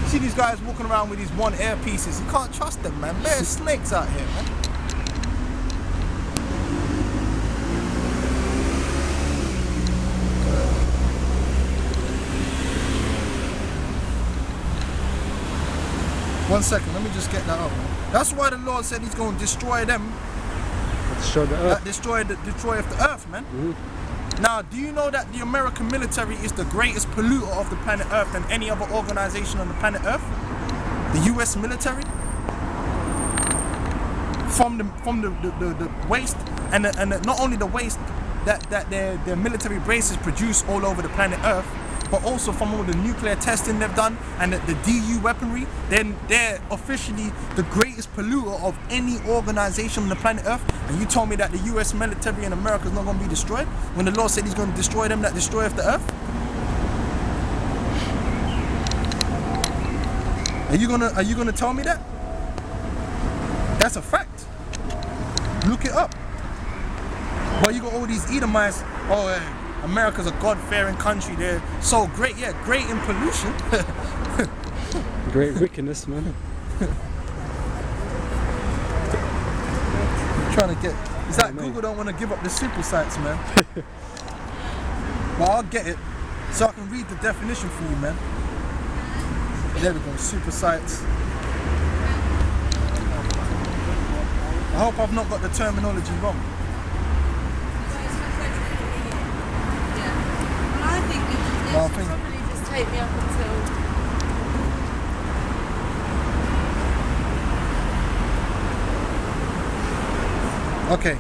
See these guys walking around with these one air pieces. You can't trust them, man. There's snakes out here, man. One second, let me just get that up, man. That's why the Lord said he's going to destroy them. Destroy the earth. Destroy of the earth, man. Mm-hmm. Now, do you know that the American military is the greatest polluter of the planet Earth than any other organization on the planet Earth? The US military? From the waste and not only the waste that their military bases produce all over the planet Earth, but also from all the nuclear testing they've done and the DU weaponry, then they're officially the greatest polluter of any organization on the planet Earth. And you told me that the US military in America is not going to be destroyed when the Lord said he's going to destroy them that destroy the earth? Are you gonna tell me that? That's a fact. Look it up. But you got all these Edomites, America's a God-fearing country, they're so great, yeah, great in pollution. Great wickedness, man. I'm trying to get, it's like Google don't want to give up the super sites, man. But I'll get it, so I can read the definition for you, man. There we go, super sites. I hope I've not got the terminology wrong. I think probably just take me up until... Okay.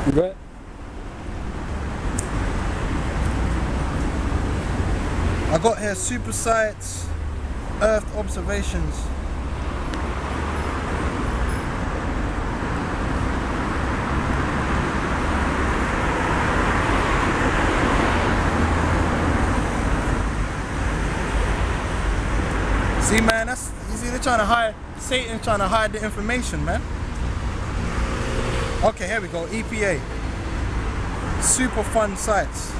You got it? I got here super sites, Earth observations. See, man, that's, you see, they're trying to hide, Satan's trying to hide the information, man. Okay, here we go, EPA. Super fun sites.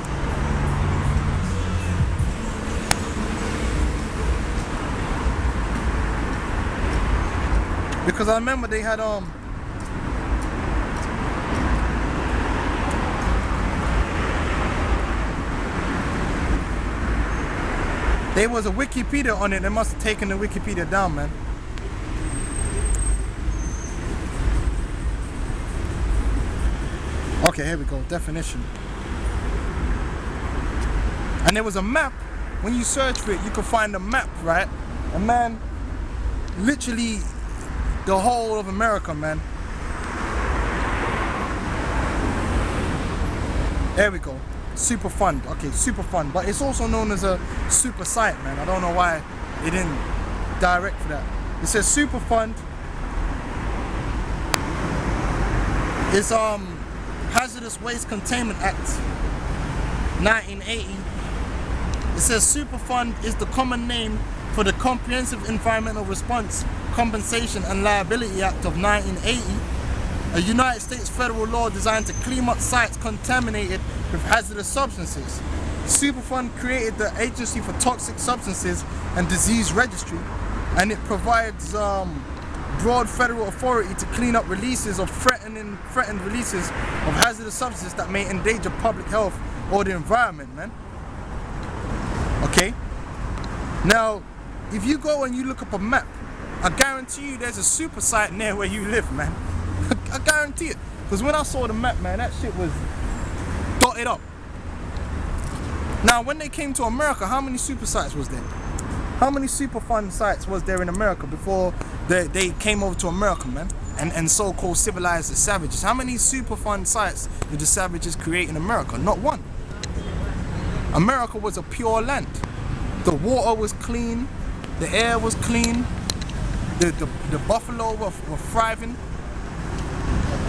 Because I remember they had there was a Wikipedia on it. They must have taken the Wikipedia down, man. Okay, here we go. Definition. And there was a map. When you search for it, you can find a map, right? And man, literally the whole of America, man. There we go. Super fund. Okay, super fund. But it's also known as a super site, man. I don't know why they didn't direct for that. It says super fund is Hazardous Waste Containment Act 1980. It says Superfund is the common name for the Comprehensive Environmental Response, Compensation and Liability Act of 1980, a United States federal law designed to clean up sites contaminated with hazardous substances. Superfund created the Agency for Toxic Substances and Disease Registry, and it provides broad federal authority to clean up releases of threatened releases of hazardous substances that may endanger public health or the environment, man. Okay? Now, if you go and you look up a map, I guarantee you there's a super site near where you live, man. I guarantee it. Because when I saw the map, man, that shit was dotted up. Now, when they came to America, how many super sites was there? How many Superfund sites was there in America before they came over to America, man? And so-called civilized the savages. How many Superfund sites did the savages create in America? Not one. America was a pure land. The water was clean, the air was clean, the buffalo were thriving,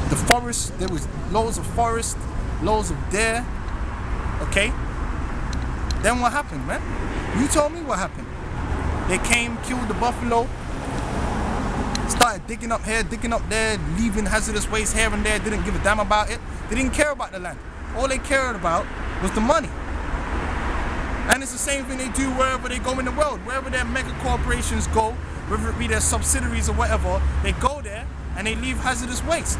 the forest, there was loads of forest, loads of deer, okay? Then what happened, man? You told me what happened. They came, killed the buffalo, started digging up here, digging up there, leaving hazardous waste here and there, didn't give a damn about it. They didn't care about the land. All they cared about was the money. And it's the same thing they do wherever they go in the world. Wherever their mega corporations go, whether it be their subsidiaries or whatever, they go there and they leave hazardous waste.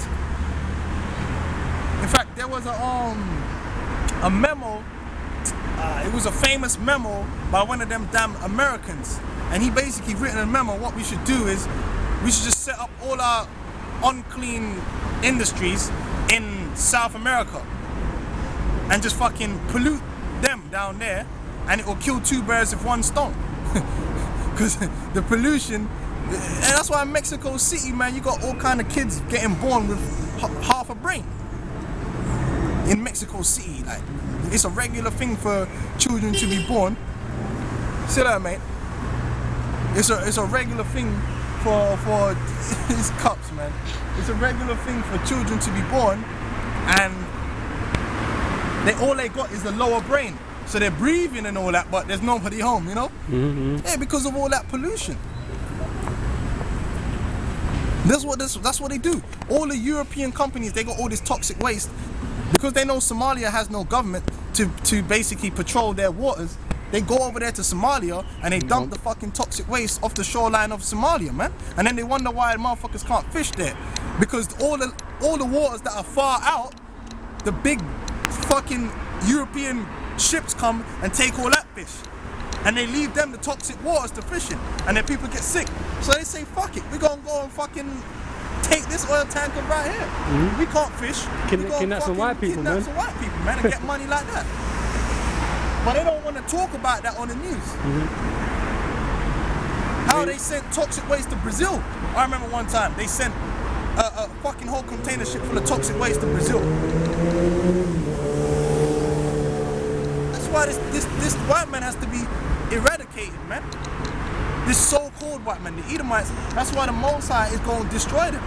In fact, there was a memo, it was a famous memo by one of them damn Americans. And he basically written a memo, what we should do is, we should just set up all our unclean industries in South America and just fucking pollute them down there, and it will kill two birds with one stone. Because the pollution, and that's why in Mexico City, man, you got all kind of kids getting born with half a brain. In Mexico City, like, it's a regular thing for children to be born. See that, mate? It's a regular thing for these cups, man. It's a regular thing for children to be born, and all they got is the lower brain. So they're breathing and all that, but there's nobody home, you know? Mm-hmm. Yeah, because of all that pollution. That's what they do. All the European companies, they got all this toxic waste because they know Somalia has no government to basically patrol their waters. They go over there to Somalia and they dump the fucking toxic waste off the shoreline of Somalia, man. And then they wonder why the motherfuckers can't fish there, because all the waters that are far out, the big fucking European ships come and take all that fish, and they leave them the toxic waters to fish in, and then people get sick. So they say, fuck it, we're gonna go and fucking take this oil tanker right here. Mm-hmm. We can't fish. Kidnap some white people, man. Some white people, man, and get money like that. But they don't want to talk about that on the news. Mm-hmm. How they sent toxic waste to Brazil. I remember one time they sent a fucking whole container ship full of toxic waste to Brazil. That's why this white man has to be eradicated, man. This so-called white man, the Edomites. That's why the Most High is going to destroy them.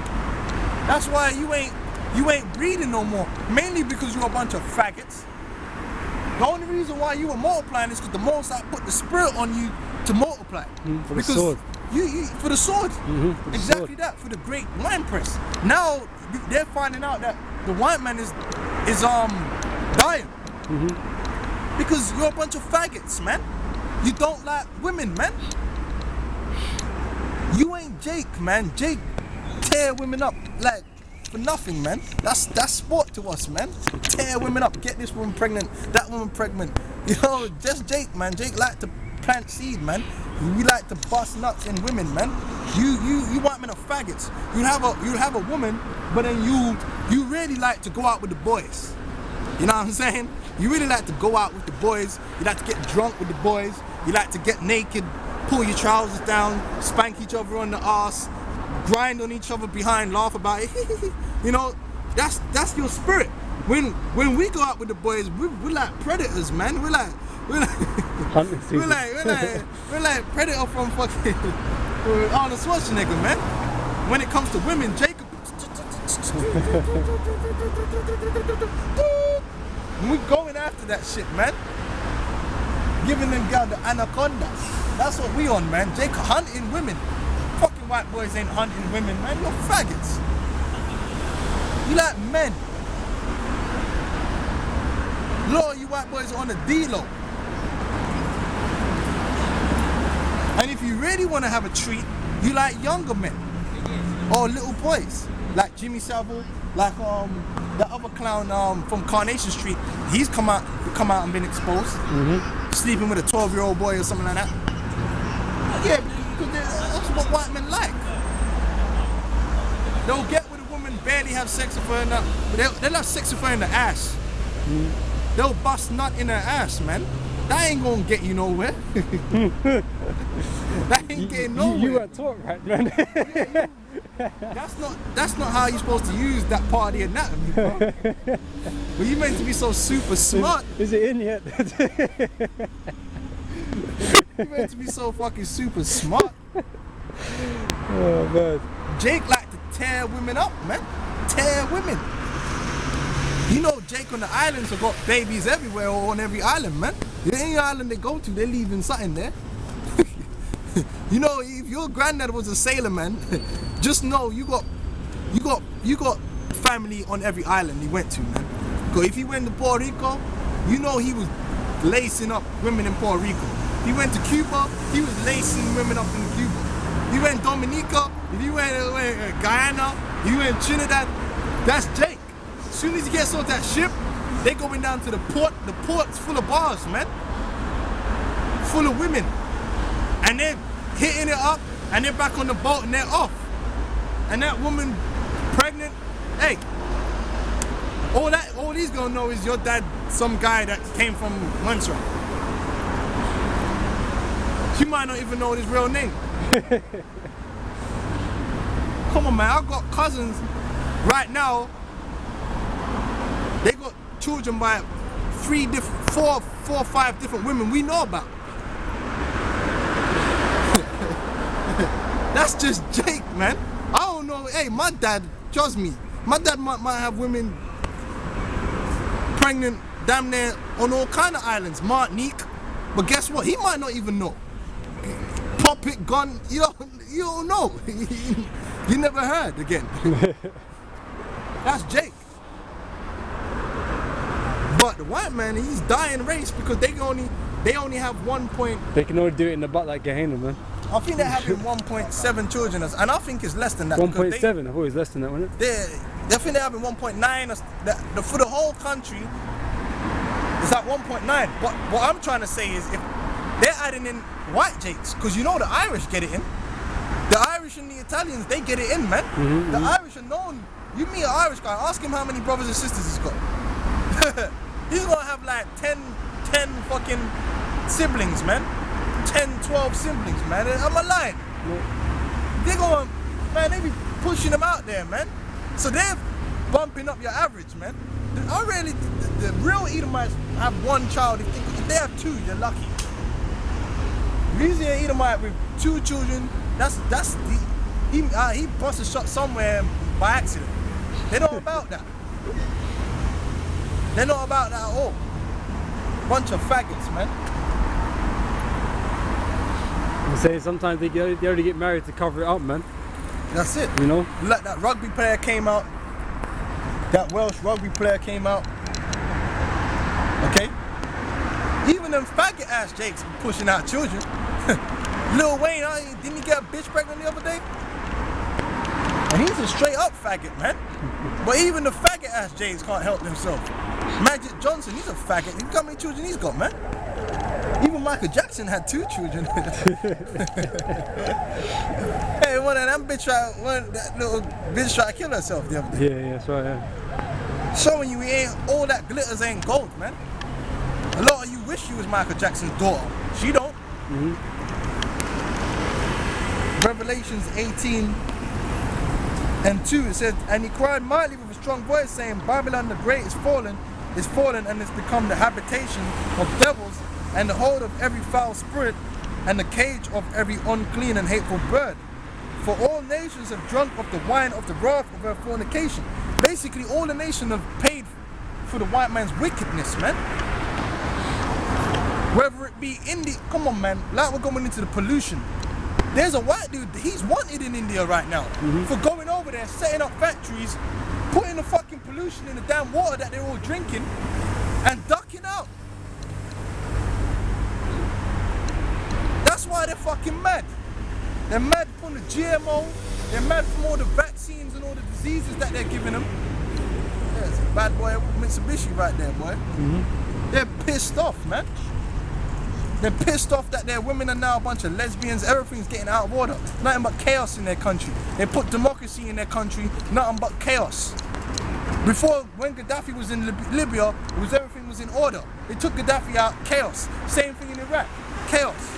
That's why you ain't breeding no more. Mainly because you're a bunch of faggots. The only reason why you were multiplying is because the Most High put the spirit on you to multiply. For the sword. For the sword. For exactly sword. That, for the great wine press. Now they're finding out that the white man is dying. Because you're a bunch of faggots, man. You don't like women, man. You ain't Jake, man. Jake tear women up like for nothing, man. That's sport to us, man. Tear women up, get this woman pregnant, that woman pregnant. You know, just Jake, man. Jake like to plant seed, man. We like to bust nuts in women, man. You white men are faggots. You have a woman, but then you really like to go out with the boys. You know what I'm saying? You really like to go out with the boys. You like to get drunk with the boys. You like to get naked, pull your trousers down, spank each other on the ass, grind on each other behind, laugh about it. You know, that's your spirit. when we go out with the boys, we're like predators, man. We're like Hunting season. we're like predator from fucking Arnold Schwarzenegger, man. When it comes to women, Jacob. We going after that shit, man. Giving them girl the anacondas. That's what we on, man. Jacob hunting women. Fucking white boys ain't hunting women, man. You're faggots. You like men. A lot of you white boys are on the D-Lo. And if you really want to have a treat, you like younger men. Or little boys. Like Jimmy Savile, like the other clown from Carnation Street. He's come out and been exposed. Sleeping with a 12-year-old boy or something like that. Yeah, because that's what white men like. They'll get with a woman, barely have sex with her, but they'll have sex with her in the ass. They'll bust nut in her ass, man. That ain't gonna get you nowhere. That ain't getting nowhere. You weren't taught right, man. That's not how you're supposed to use that part of the anatomy, bro. But you meant to be so super smart. Is it in yet? You meant to be so fucking super smart. Oh man. Jake like to tear women up, man. Tear women. You know Jake on the islands have got babies everywhere or on every island, man. Any island they go to, they're leaving something there. You know, if your granddad was a sailor, man, just know you got family on every island he went to, man. Because if he went to Puerto Rico, you know he was lacing up women in Puerto Rico. If he went to Cuba, he was lacing women up in Cuba. If he went Dominica, if he went Guyana, if he went Trinidad, that's Jake. As soon as he gets on that ship, they going down to the port. The port's full of bars, man. Full of women. And they're hitting it up, and they're back on the boat, and they're off. And that woman pregnant, hey, all he's gonna know is your dad, some guy that came from Montreal. She might not even know his real name. Come on, man, I've got cousins right now. They got children by 4 or 5 different women we know about. That's just Jake, man. I don't know. Hey, my dad, trust me, my dad might have women pregnant damn near on all kind of islands, Martinique. But guess what? He might not even know. Pop it, gun, you don't know. You never heard again. That's Jake. But the white man, he's dying race because they only have 1 point. They can only do it in the butt like Gehenna, man. I think they're having 1.7 children, and I think it's less than that. 1.7? I thought it was less than that, wasn't it? I think they're having 1.9. For the whole country, it's at 1.9. But what I'm trying to say is, if they're adding in white Jakes, because you know the Irish get it in. The Irish and the Italians, they get it in, man. The Irish are known. You meet an Irish guy, ask him how many brothers and sisters he's got. He's gonna have like 10 fucking siblings, man. 10, 12 siblings, man. I'm a lie. They going, man, they be pushing them out there, man. So they're bumping up your average, man. The real Edomites have 1 child. If they have 2, they're lucky. Usually an Edomite with 2 children, he busts a shot somewhere by accident. They're not about that. They're not about that at all. Bunch of faggots, man. I say sometimes they already get married to cover it up, man. That's it. You know? Like that rugby player came out. That Welsh rugby player came out. Okay? Even them faggot ass Jakes pushing out children. Lil Wayne, didn't he get a bitch pregnant the other day? And he's a straight up faggot, man. But even the faggot ass Jakes can't help themselves. Magic Johnson, he's a faggot. Look how many children he's got, man. Even Michael Jackson had 2 children. Hey, that little bitch tried to kill herself the other day. Yeah, that's right, yeah. Showing you all that glitters ain't gold, man. A lot of you wish you was Michael Jackson's daughter. She don't. Revelations 18, And 2, it says, and he cried mightily with a strong voice, saying, Babylon the Great is fallen, and is become the habitation of devils, and the hold of every foul spirit, and the cage of every unclean and hateful bird. For all nations have drunk of the wine of the wrath of her fornication. Basically, all the nations have paid for the white man's wickedness, man. Whether it be India, come on, man, like we're going into the pollution. There's a white dude, he's wanted in India right now for going over there, setting up factories, putting the fucking pollution in the damn water that they're all drinking, and ducking out. That's why they're fucking mad. They're mad from the GMO, they're mad from all the vaccines and all the diseases that they're giving them. Yeah, it's a bad boy Mitsubishi right there, boy. They're pissed off, man. They're pissed off that their women are now a bunch of lesbians. Everything's getting out of order. Nothing but chaos in their country. They put democracy in their country, nothing but chaos. Before, when Gaddafi was in Libya, everything was in order. They took Gaddafi out, chaos. Same thing in Iraq, chaos.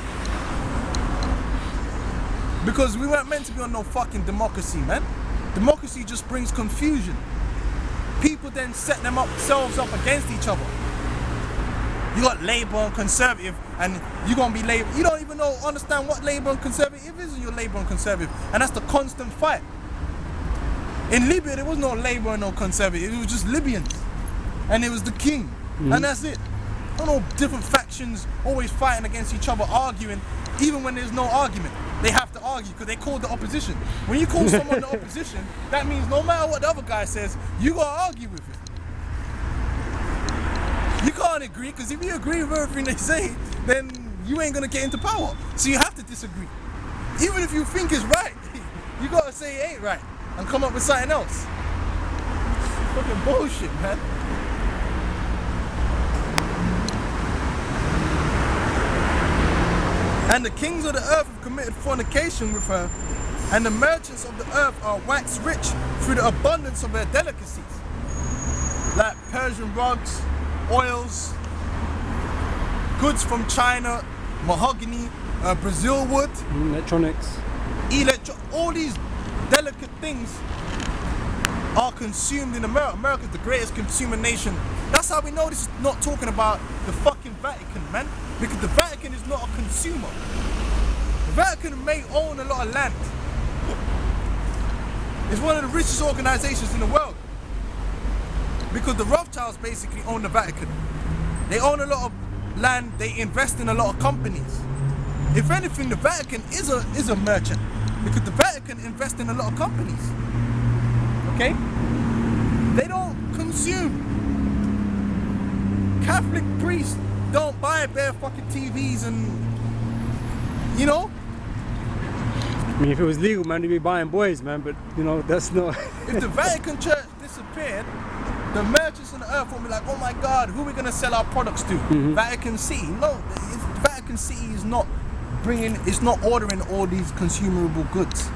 Because we weren't meant to be on no fucking democracy, man. Democracy just brings confusion. People then set themselves up against each other. You got Labour and Conservative, and you're gonna be Labour. You don't even understand what Labour and Conservative is, and you're Labour and Conservative, and that's the constant fight. In Libya, there was no Labour and no Conservative. It was just Libyans, and it was the king, and that's it. I don't know, different factions always fighting against each other, arguing, even when there's no argument. They have to argue because they called the opposition. When you call someone the opposition, that means no matter what the other guy says, you gotta argue with it. You can't agree, because if you agree with everything they say, then you ain't gonna get into power. So you have to disagree. Even if you think it's right, you gotta say it ain't right and come up with something else. Fucking bullshit, man. And the kings of the earth have committed fornication with her, and the merchants of the earth are waxed rich through the abundance of their delicacies, like Persian rugs, oils, goods from China, mahogany, Brazil wood, electronics, all these delicate things are consumed in America. America's the greatest consumer nation. That's how we know this is not talking about the fucking Vatican, man, because the Vatican is not a consumer. The Vatican may own a lot of land. It's one of the richest organizations in the world. Because the Rothschilds basically own the Vatican. They own a lot of land, they invest in a lot of companies. If anything, the Vatican is a merchant, because the Vatican invests in a lot of companies. Okay? They don't consume. Catholic priests don't buy bare fucking TVs and, you know? I mean, if it was legal, man, they'd be buying boys, man, but, you know, that's not... If the Vatican Church disappeared, the merchants on the earth will be like, oh my God, who are we going to sell our products to? Vatican City. No, Vatican City is not ordering all these consumable goods.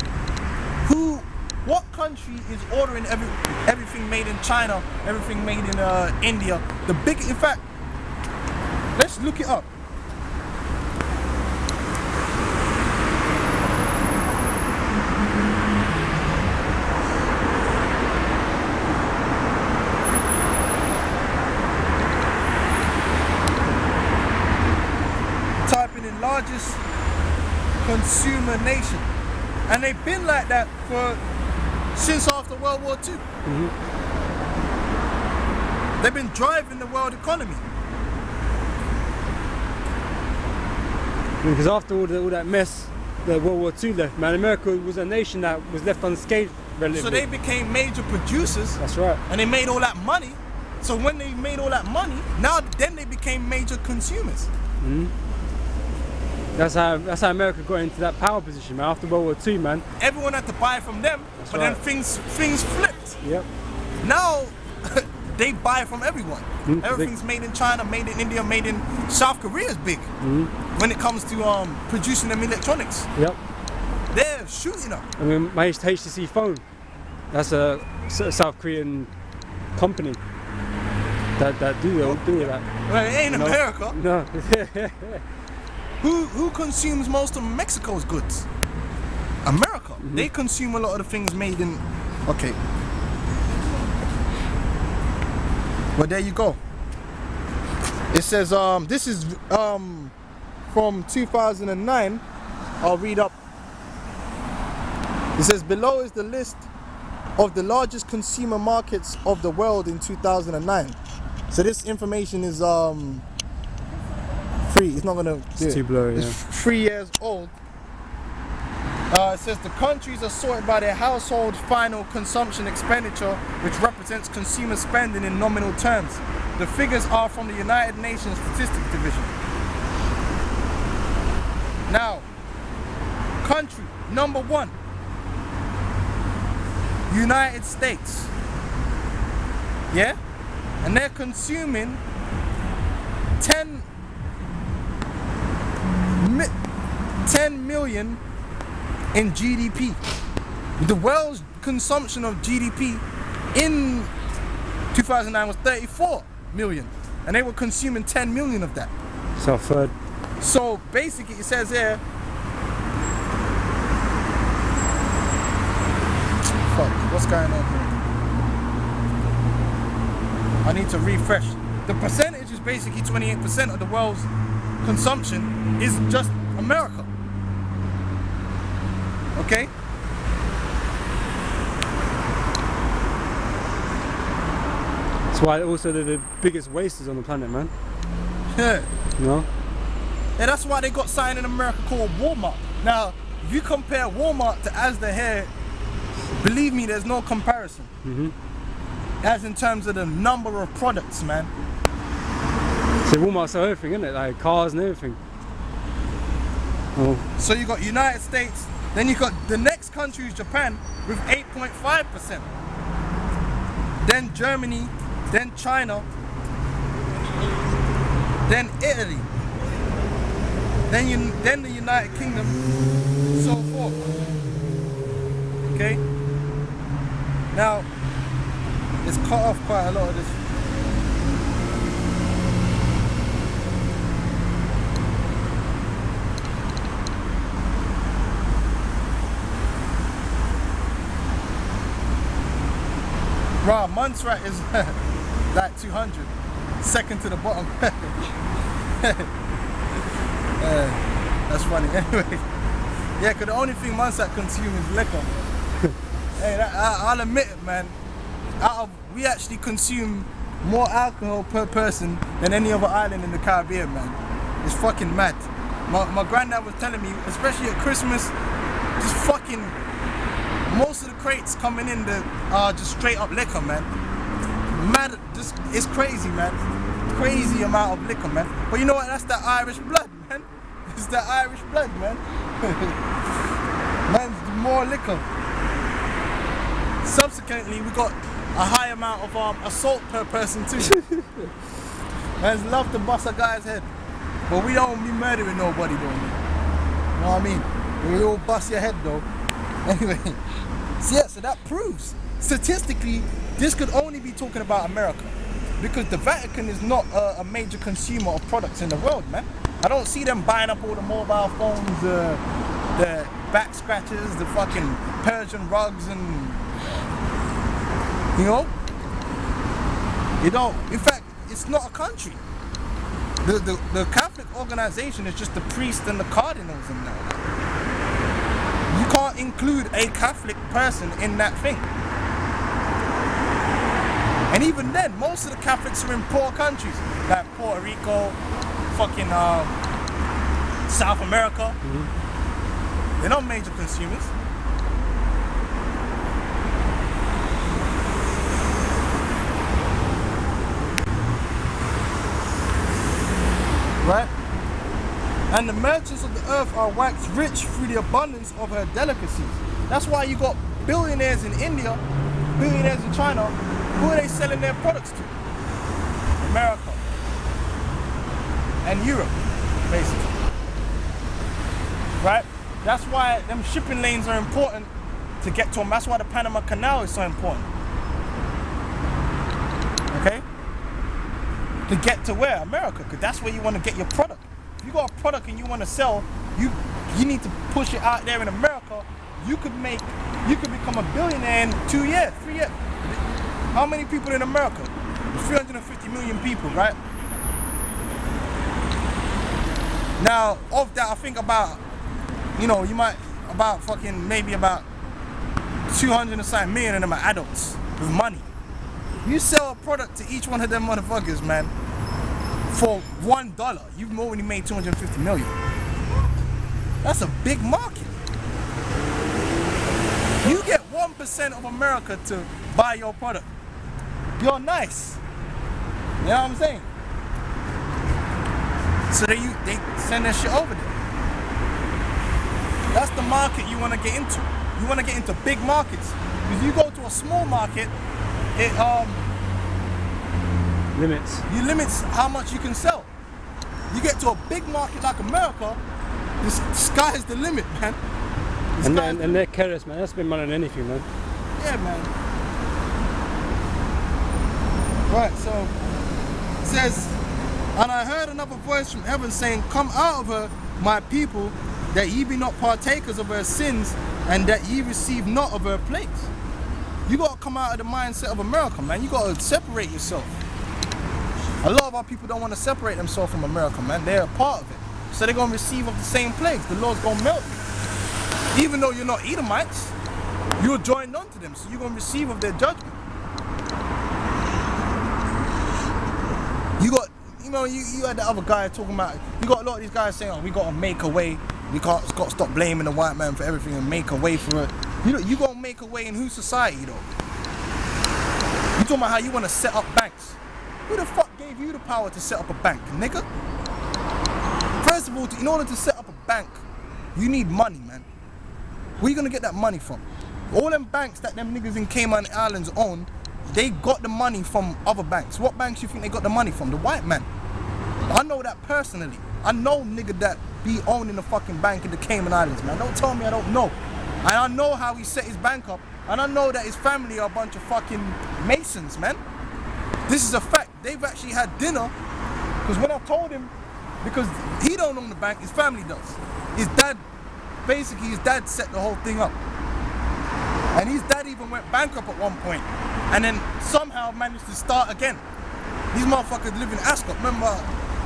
What country is ordering everything made in China, everything made in India? In fact, let's look it up. Typing in largest consumer nation, and they've been like that since after World War II. They've been driving the world economy. Because after all that mess that World War II left, man, America was a nation that was left unscathed relatively. So they became major producers. That's right. And they made all that money. So when they made all that money, then they became major consumers. That's how America got into that power position, man. After World War II, man. Everyone had to buy from them, That's but right. then things flipped. Yep. Now they buy from everyone. Everything's made in China, made in India, made in South Korea is big when it comes to producing them electronics. Yep. They're shooting up. I mean, my HTC phone, that's a South Korean company that do that. Well, it ain't America. No. Who consumes most of Mexico's goods? America. They consume a lot of the things made in Okay. Well, there you go. It says this is from 2009. I'll read up. It says below is the list of the largest consumer markets of the world in 2009. So this information is free. It's not gonna do It's too blurry. It's 3 years old. It says the countries are sorted by their household final consumption expenditure, which represents consumer spending in nominal terms. The figures are from the United Nations Statistics Division. Now, country number 1, United States. Yeah? And they're consuming 10 million in GDP. The world's consumption of GDP in 2009 was 34 million, and they were consuming 10 million of that. So a third. So basically it says here, fuck, what's going on here? I need to refresh. The percentage is basically 28% of the world's consumption is just America. Okay? That's why also they're the biggest wasters on the planet, man. Yeah. You know? And that's why they got signed in America called Walmart. Now, if you compare Walmart to Asda here, believe me, there's no comparison. As in terms of the number of products, man. So Walmart sell everything, isn't it? Like cars and everything. Oh. So you got United States, then you got the next country is Japan with 8.5%. Then Germany, then China, then Italy, then the United Kingdom, so forth. Okay? Now, it's cut off quite a lot of this. Right, Montserrat is like 200, second to the bottom. That's funny. Anyway, yeah, because the only thing Montserrat consumes is liquor. Hey, I'll admit it, man. We actually consume more alcohol per person than any other island in the Caribbean, man. It's fucking mad. My granddad was telling me, especially at Christmas, just fucking most of the crates coming in are just straight up liquor, man. Mad, just it's crazy, man. Crazy amount of liquor, man. But you know what? That's that Irish blood, man. It's that Irish blood, man. Man's more liquor. Subsequently, we got a high amount of assault per person too. Man's love to bust a guy's head, but we don't be murdering nobody though. You know what I mean? We all bust your head though. Anyway, so yeah, so that proves statistically this could only be talking about America, because the Vatican is not a major consumer of products in the world, man. I don't see them buying up all the mobile phones, the back scratchers, the fucking Persian rugs, and you know, in fact, it's not a country. The Catholic organization is just the priest and the cardinals and that. You can't include a Catholic person in that thing. And even then, most of the Catholics are in poor countries, like Puerto Rico, fucking South America. They're not major consumers. Right? And the merchants of the earth are waxed rich through the abundance of her delicacies. That's why you got billionaires in India, billionaires in China. Who are they selling their products to? America and Europe, basically. Right? That's why them shipping lanes are important to get to them. That's why the Panama Canal is so important. Okay? To get to where? America, because that's where you want to get your product. If you got a product and you want to sell, you need to push it out there in America. You could make You could become a billionaire in 2 years, 3 years. How many people in America? 350 million people, right? Now, of that, I think about, you know, you might, about fucking, maybe about 200 and something million of them are adults with money. You sell a product to each one of them motherfuckers, man, for $1, you've already made 250 million. That's a big market. You get 1% of America to buy your product. You're nice. You know what I'm saying? So they send that shit over there. That's the market you want to get into. You want to get into big markets. If you go to a small market, it limits how much you can sell. You get to a big market like America, the sky is the limit, man. And they're careless, man. They'll spend money on anything, man. Yeah, man. Right, so it says, and I heard another voice from heaven saying, come out of her, my people, that ye be not partakers of her sins, and that ye receive not of her plagues. You gotta come out of the mindset of America, man. You gotta separate yourself. A lot of our people don't want to separate themselves from America, man. They're a part of it. So they're gonna receive of the same plagues. The Lord's gonna melt you. Even though you're not Edomites, you're joined onto them, so you're gonna receive of their judgment. You got, you know, you had the other guy talking about, you got a lot of these guys saying, oh, we gotta make a way, we got to stop blaming the white man for everything and make a way for it. You know, you gonna make a way in whose society though? You talking about how you wanna set up banks. Who the fuck gave you the power to set up a bank, nigga? First of all, in order to set up a bank, you need money, man. Where you gonna get that money from? All them banks that them niggas in Cayman Islands own, they got the money from other banks. What banks you think they got the money from? The white man. I know that personally. I know nigga that be owning the fucking bank in the Cayman Islands, man. Don't tell me I don't know. And I know how he set his bank up. And I know that his family are a bunch of fucking Masons, man. This is a fact. They've actually had dinner. Because when I told him, because he don't own the bank, his family does. His dad, basically his dad set the whole thing up. And his dad even went bankrupt at one point. And then somehow managed to start again. These motherfuckers live in Ascot, remember?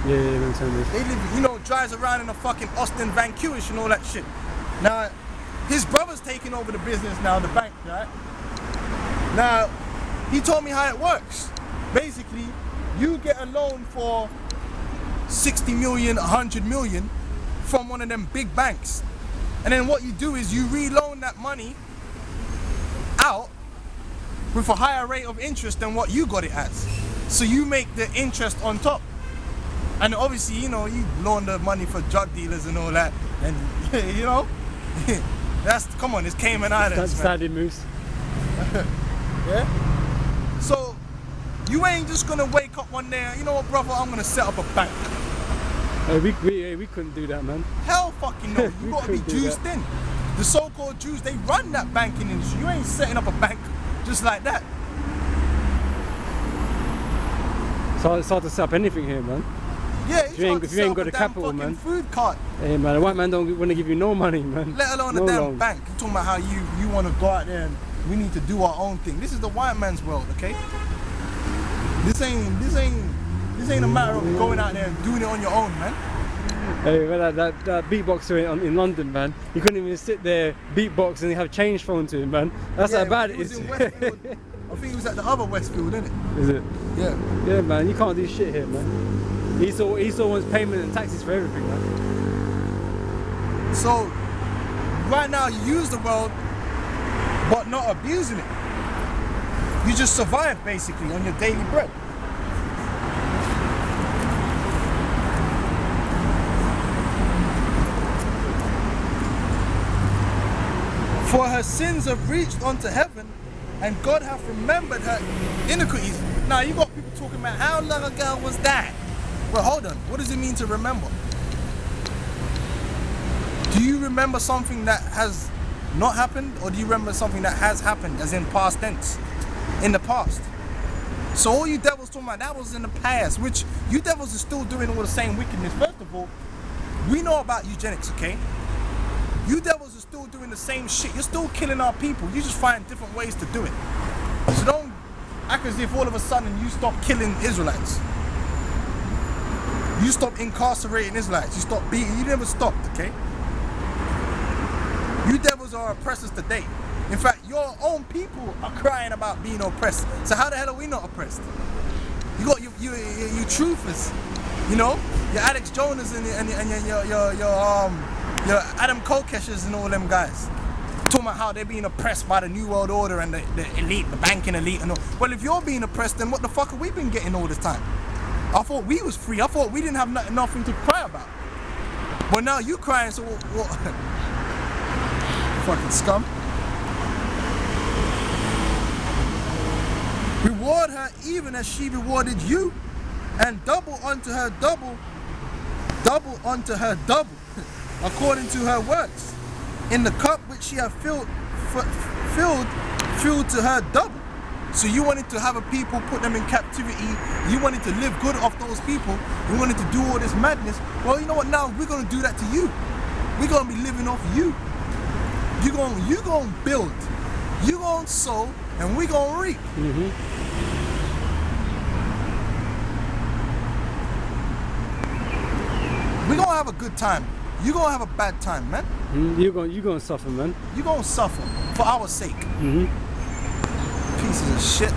Yeah, they live, you know, drives around in a fucking Austin Vanquish and all that shit. Now, his brother's taking over the business now, the bank, right? Now, he told me how it works. Basically, you get a loan for 60 million, 100 million from one of them big banks. And then what you do is you reloan that money out with a higher rate of interest than what you got it as. So you make the interest on top. And obviously, you know, you loan the money for drug dealers and all that. And, you know, that's, come on, it's Cayman Islands, That's Sadie Moose. Yeah? So, you ain't just gonna wake up one day, you know what, brother, I'm gonna set up a bank. Hey, we couldn't do that, man. Hell fucking no, you gotta be juiced in. The so-called Jews, they run that banking industry. You ain't setting up a bank just like that. So it's hard to set up anything here, man. Yeah, if you ain't got the capital, man. Food cart. Hey, man, the white man don't want to give you no money, man. Let alone a damn bank. You're talking about how you want to go out there and we need to do our own thing. This is the white man's world, okay? This ain't a matter of going out there and doing it on your own, man. Hey, man, that beatboxer in London, man, you couldn't even sit there beatbox and have change thrown to him, man. That's how bad it is. In Westfield. I think he was at the other Westfield, isn't it? Is it? Yeah. Yeah, man, you can't do shit here, man. Esau wants payment and taxes for everything, man. So, right now you use the world, but not abusing it. You just survive, basically, on your daily bread. For her sins have reached unto heaven, and God hath remembered her iniquities. Now you got people talking about how long ago was that? Well, hold on. What does it mean to remember? Do you remember something that has not happened, or do you remember something that has happened, as in past tense, in the past? So all you devils talking about, that was in the past, which you devils are still doing all the same wickedness. First of all, we know about eugenics, okay? You devils are still doing the same shit. You're still killing our people. You just find different ways to do it. So don't act as if all of a sudden you stop killing Israelites. You stop incarcerating Israelites. You stop beating. You never stopped, okay? You devils are oppressors today. In fact, your own people are crying about being oppressed. So how the hell are we not oppressed? You got you truthers, you know, your Alex Jonas and your Adam Kokeshers and all them guys. Talking about how they're being oppressed by the New World Order and the elite, the banking elite and all. Well, if you're being oppressed, then what the fuck have we been getting all this time? I thought we was free. I thought we didn't have nothing to cry about. Well, now you crying, so what? Fucking scum. Reward her even as she rewarded you, and double unto her double, double unto her double, according to her works. In the cup which she hath filled to her double. So you wanted to have a people, put them in captivity, you wanted to live good off those people, you wanted to do all this madness. Well, you know what, now we're gonna do that to you. We're gonna be living off you. You gonna build, you gonna sow, and we gonna reap. We gonna have a good time. You gonna have a bad time, man. You gonna suffer, man. You gonna suffer for our sake. Pieces of shit.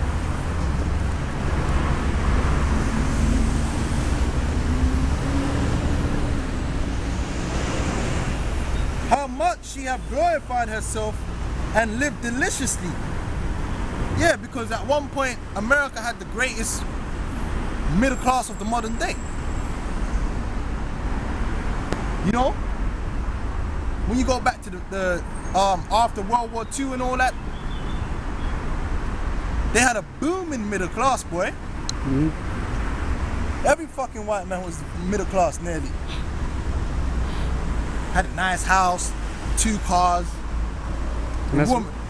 How much she have glorified herself and lived deliciously. Yeah, because at one point America had the greatest middle class of the modern day. You know, when you go back to the after World War II and all that, they had a booming middle class, boy. Every fucking white man was middle class, nearly. Had a nice house, 2 cars.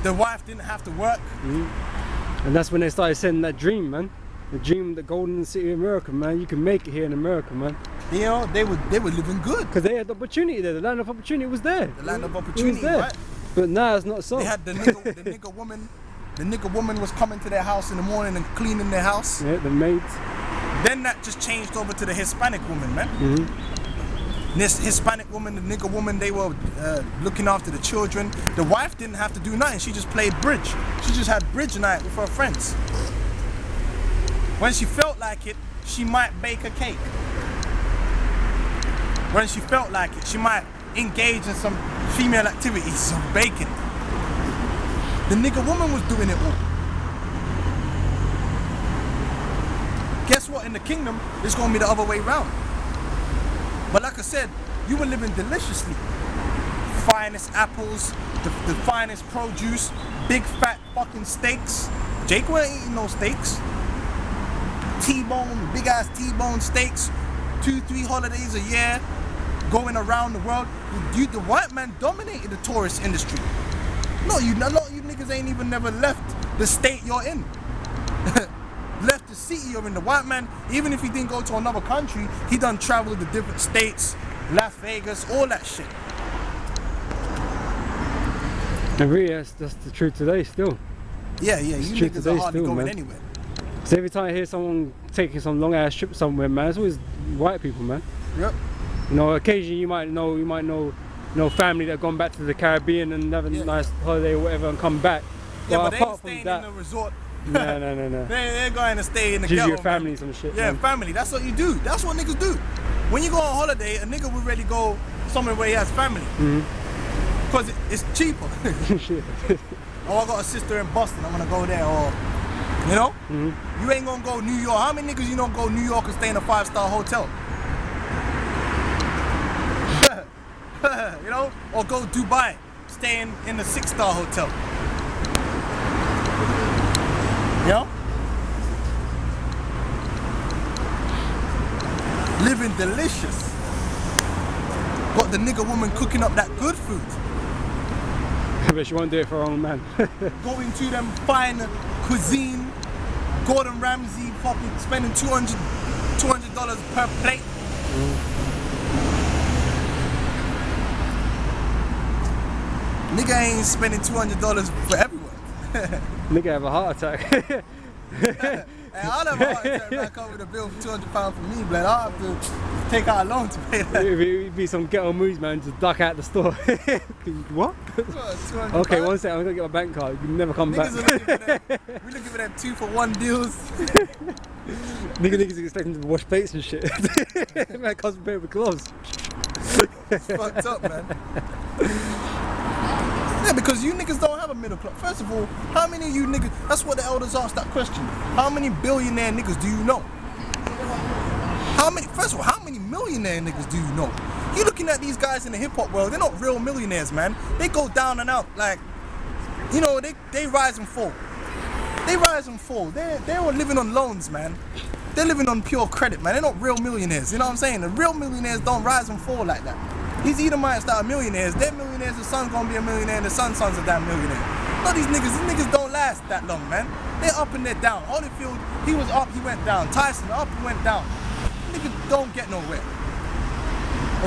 The wife didn't have to work. And that's when they started selling that dream, man. The dream, the golden city of America, man. You can make it here in America, man. You know, they were living good. Because they had the opportunity there. The land of opportunity was there. The land of opportunity, there. right? But now it's not so. They had the nigger woman. The nigger woman was coming to their house in the morning and cleaning their house. Yeah, the maids. Then that just changed over to the Hispanic woman, man. This Hispanic woman, the nigger woman, they were looking after the children. The wife didn't have to do nothing. She just played bridge. She just had bridge night with her friends. When she felt like it, she might bake a cake. When she felt like it, she might engage in some female activities, some baking. The nigger woman was doing it all. Guess what? In the kingdom, it's gonna be the other way around. But like I said, you were living deliciously. Finest apples, the finest produce, big fat fucking steaks. Jake wasn't eating no steaks. T-bone, big ass T-bone steaks, 2-3 holidays a year, going around the world. The white man dominated the tourist industry. A lot of you niggas ain't even never left the state you're in. Left the city you're in. The white man, even if he didn't go to another country, he done traveled to different states, Las Vegas, all that shit. And really, that's the truth today still. Yeah, you niggas are hardly going anywhere. So every time I hear someone taking some long ass trip somewhere, man, it's always white people, man. Yep. You know, occasionally you might know family that have gone back to the Caribbean and have a nice holiday or whatever and come back. Yeah, but apart they ain't from staying that, in the resort. No. They're going to stay in the Choose ghetto. your family man. some shit. Yeah, man. family. That's what you do. That's what niggas do. When you go on holiday, a nigga would really go somewhere where he has family. Because it's cheaper. Oh, I got a sister in Boston, I'm gonna go there. Or, you know? You ain't gonna go New York. How many niggas you don't go New York and stay in a 5-star hotel? You know? Or go Dubai, staying in a 6-star hotel. You know? Living delicious. Got the nigger woman cooking up that good food. But she won't do it for her own man. Going to them fine cuisine, Gordon Ramsay fucking spending $200 per plate. Nigga ain't spending $200 for everyone. Nigga have a heart attack. Hey, I'll have a heart attack back over the bill for £200 for me, blood. I'll have to take out a loan to pay that. It'd be some ghetto moves, man, just duck out the store. What? Okay, one second, I'm gonna get my bank card. You can never come back. We're looking for them 2-for-1 deals. Niggas expecting to wash plates and shit. Man, comes prepared with gloves. It's fucked up, man. Yeah, because you niggas don't have a middle class. First of all, how many of you niggas, that's what the elders asked that question. How many billionaire niggas do you know? First of all, how many millionaire niggas do you know? You're looking at these guys in the hip hop world, they're not real millionaires, man. They go down and out, like, you know, they rise and fall. They rise and fall. They're all living on loans, man. They're living on pure credit, man. They're not real millionaires, you know what I'm saying? The real millionaires don't rise and fall like that. These Edomites that are millionaires, they're millionaires, the son's gonna be a millionaire, and the son's a damn millionaire. Not these niggas don't last that long, man. They're up and they're down. Holyfield, he was up, he went down. Tyson, up, he went down. Niggas don't get nowhere.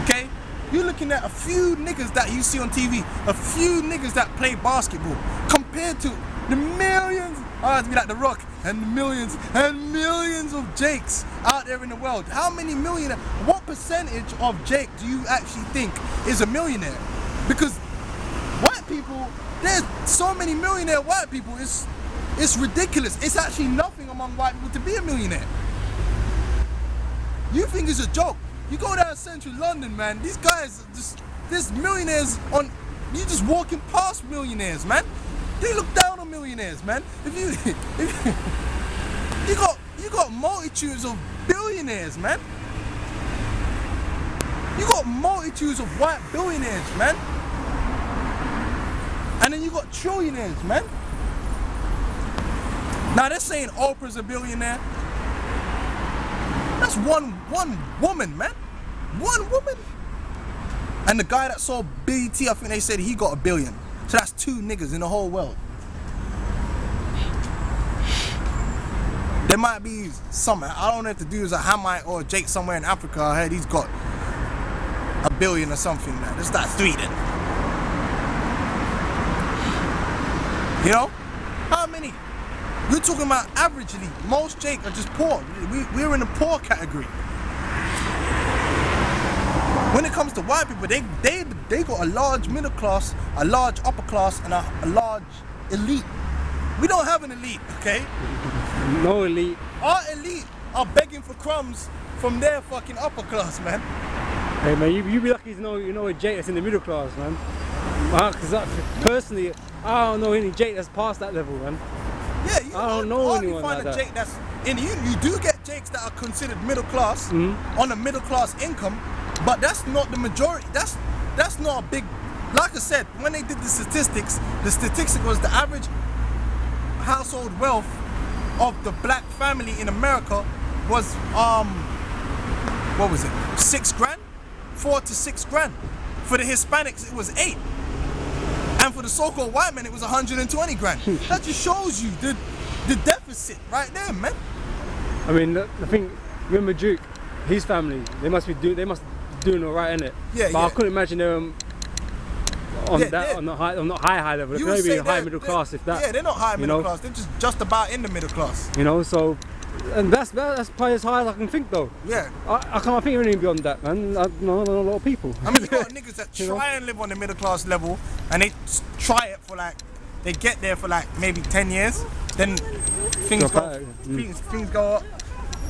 Okay? You're looking at a few niggas that you see on TV, a few niggas that play basketball, compared to the millions, I have to be like The Rock, and millions of Jakes out there in the world. How many millionaires, what percentage of Jake do you actually think is a millionaire? Because white people, there's so many millionaire white people, it's ridiculous. It's actually nothing among white people to be a millionaire. You think it's a joke. You go down central London, man, these guys, there's millionaires on, you just walking past millionaires, man. They look down on millionaires, man. You got multitudes of billionaires, man. You got multitudes of white billionaires, man. And then you got trillionaires, man. Now they're saying Oprah's a billionaire. That's one woman, man. One woman. And the guy that sold BET, I think they said he got $1 billion. So that's 2 niggas in the whole world. There might be some, I don't know if the dude's a Hamite or a Jake somewhere in Africa. I heard he's got $1 billion or something, man. Let's start 3 then. You know? How many? We're talking about averagely. Most Jake are just poor. We're in the poor category. When it comes to white people, they got a large middle class, a large upper class, and a large elite. We don't have an elite, okay? No elite. Our elite are begging for crumbs from their fucking upper class, man. Hey man, you be lucky to know a Jake that's in the middle class, man. Because personally, I don't know any Jake that's past that level, man. Yeah, you I don't know anyone find like a that. Jake that's in you do get Jakes that are considered middle class on a middle class income, but that's not the majority. That's not a big, like I said, when they did the statistic was the average household wealth of the black family in America was what was it, 6 grand, 4 to 6 grand. For the Hispanics it was 8, and for the so-called white men it was 120 grand. That just shows you the deficit right there, man. I mean, I think, remember Duke, his family, they must be doing alright, innit? Yeah, but yeah. I couldn't imagine them on the high level. They could be high middle class, if that. Yeah, they're not high middle class. They're just about in the middle class. You know, so, and that's probably as high as I can think, though. Yeah. I can't think of anything beyond that, man. I know a lot of people. I mean, you got niggas that try and live on the middle class level, and they try it for like, they get there for like maybe 10 years, then things go up,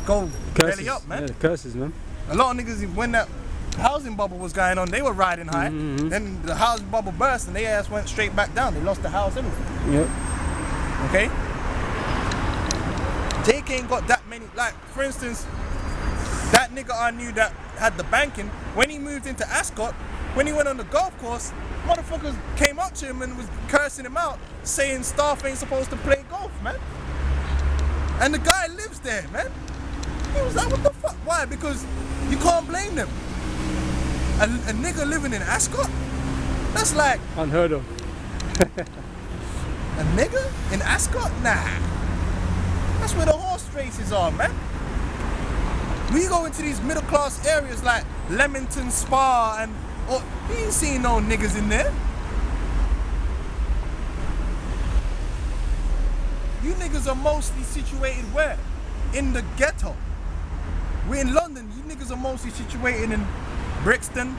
go belly up, man. Yeah, curses, man. A lot of niggas, when that housing bubble was going on, they were riding high. Then the housing bubble burst and their ass went straight back down. They lost the house, everything. Yep. Okay? Jake ain't got that many, like, for instance, that nigga I knew that had the banking, when he moved into Ascot, when he went on the golf course, motherfuckers came up to him and was cursing him out, saying staff ain't supposed to play golf, man. And the guy lives there, man. He was like, what the fuck? Why? Because you can't blame them. A nigga living in Ascot? That's like... unheard of. A nigga in Ascot? Nah. That's where the horse races are, man. We go into these middle class areas like Leamington Spa and... you ain't seen no niggas in there. you niggas are mostly situated where? In the ghetto. We're in London, you niggas are mostly situated in Brixton,